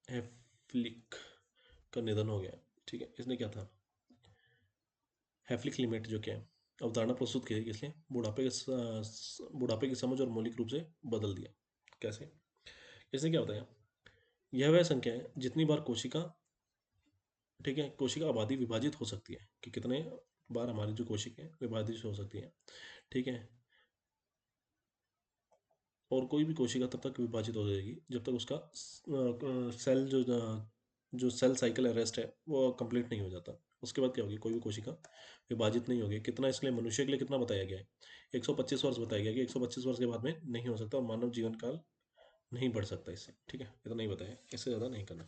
हेफलिक का निधन हो गया। ठीक है, इसने क्या था? हेफलिक लिमिट जो क्या है अवधारणा प्रस्तुत की थी, इसलिए बुढ़ापे की समझ और मौलिक रूप से बदल दिया। कैसे? इसने क्या बताया? यह वह संख्या है जितनी बार कोशिका, ठीक है, कोशिका आबादी विभाजित हो सकती है, कि कितने बार हमारी जो कोशिकाएं विभाजित हो सकती हैं। ठीक है, और कोई भी कोशिका तब तक विभाजित हो जाएगी जब तक उसका सेल जो सेल साइकिल अरेस्ट है वो कंप्लीट नहीं हो जाता। उसके बाद क्या होगी, कोई भी कोशिका विभाजित नहीं होगी। कितना इसके लिए, मनुष्य के लिए कितना बताया गया है, 125 वर्ष बताया गया कि 125 वर्ष के बाद में नहीं हो सकता, और मानव जीवन काल नहीं बढ़ सकता इससे। ठीक है, इतना ही बताया, इससे ज़्यादा नहीं करना।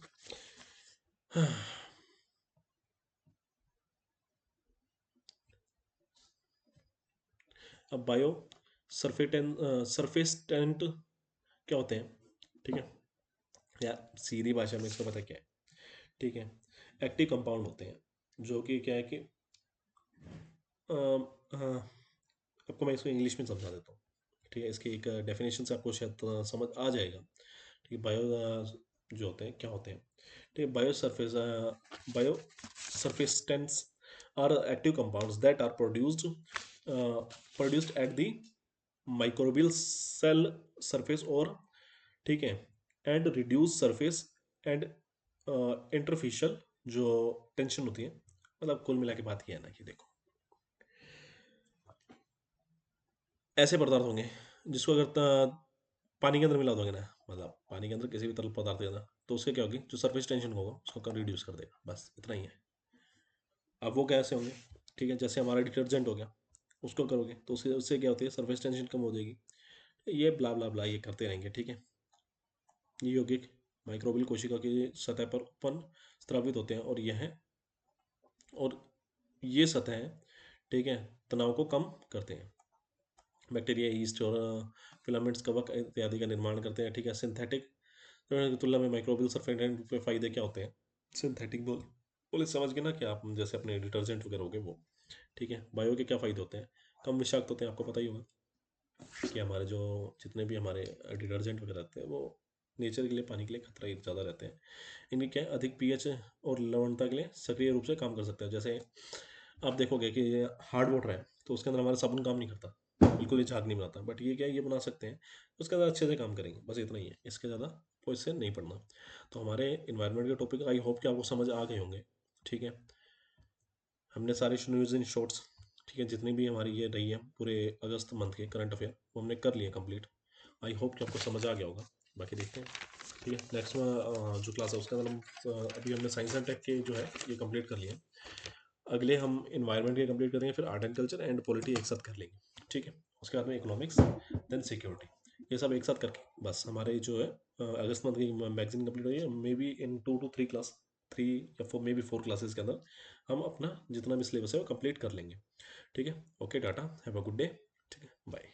अब बायो सरफेस्टेंट क्या होते हैं, ठीक है, या सीधी भाषा में इसको पता क्या है, ठीक है, एक्टिव कंपाउंड होते हैं, जो कि क्या है कि आपको मैं इसको इंग्लिश में समझा देता हूँ। ठीक है, इसकी एक डेफिनेशन से आपको शायद समझ आ जाएगा। ठीक है, बायो जो होते हैं क्या होते हैं, ठीक है, bio surfactants are active compounds that are produced at the microbial cell surface, और ठीक है, and reduce surface and interfacial जो टेंशन होती है। मतलब कुल मिला के बात किया है ना कि देखो, ऐसे पदार्थ होंगे जिसको अगर पानी के अंदर मिला दोगे ना, मतलब पानी के अंदर किसी भी तरल पदार्थ के अंदर, तो उससे क्या होगी, जो सरफेस टेंशन होगा उसको कम रिड्यूस कर देगा, बस इतना ही है। अब वो कैसे होंगे, ठीक है, जैसे हमारा डिटर्जेंट हो गया, उसको करोगे तो उससे उससे क्या होती है, सरफेस टेंशन कम हो जाएगी। ये ब्ला ब्ला ब्ला ये करते रहेंगे। ठीक है, ये यौगिक माइक्रोबियल कोशिका की सतह पर उत्पन्न स्रावित होते हैं, और ये सतह, ठीक है, तनाव को कम करते हैं। बैक्टीरिया, ईस्ट और फिलामेंट्स, कवक इत्यादि का निर्माण करते हैं। ठीक है, सिंथेटिक की तुलना में माइक्रोबियल सरफेक्टेंट के फायदे क्या होते हैं, सिंथेटिक बोले समझ गए ना कि आप जैसे अपने डिटर्जेंट वगैरह हो गए वो। ठीक है, बायो के क्या फायदे होते हैं, कम विषाक्त होते हैं, आपको पता ही होगा कि हमारे जो जितने भी हमारे डिटर्जेंट वगैरह रहते हैं वो नेचर के लिए, पानी के लिए खतरा ही ज़्यादा रहते हैं। इनकी क्या है, अधिक पीएच और लवणता के लिए सक्रिय रूप से काम कर सकते हैं। जैसे आप देखोगे कि हार्ड वाटर है तो उसके अंदर हमारा साबुन काम नहीं करता, बिल्कुल ही झाग नहीं बनाता, बट ये क्या है, ये बना सकते हैं, उसके अंदर अच्छे से काम करेंगे, बस इतना ही है, इसके ज़्यादा कोई इससे नहीं पढ़ना। तो हमारे इन्वायरमेंट के टॉपिक आई होप कि आपको समझ आ गए होंगे। ठीक है, हमने सारी न्यूज़ इन शॉर्ट्स, ठीक है, जितनी भी हमारी ये रही है पूरे अगस्त मंथ के करंट अफेयर, वो हमने कर लिए कंप्लीट। आई होप कि आपको समझ आ गया होगा। बाकी देखते हैं। ठीक है, नेक्स्ट में जो क्लास है उसके अंदर हम अभी हमने साइंस एंड टेक के जो है ये कंप्लीट कर लिए हैं। अगले हम इन्वायरमेंट के कंप्लीट करेंगे, फिर art and culture and polity एक साथ कर लेंगे। ठीक है, उसके बाद में इकोनॉमिक्स, देन सिक्योरिटी, ये सब एक साथ करके बस हमारे जो है अगस्त मंथ की मैगजीन कंप्लीट हुई है। May be in 2 to 3 class, 3 या 4, मे बी 4 क्लासेस के अंदर हम अपना जितना भी सिलेबस है वो कंप्लीट कर लेंगे। ठीक है, okay, Tata, have a good day. ठीक है, बाय।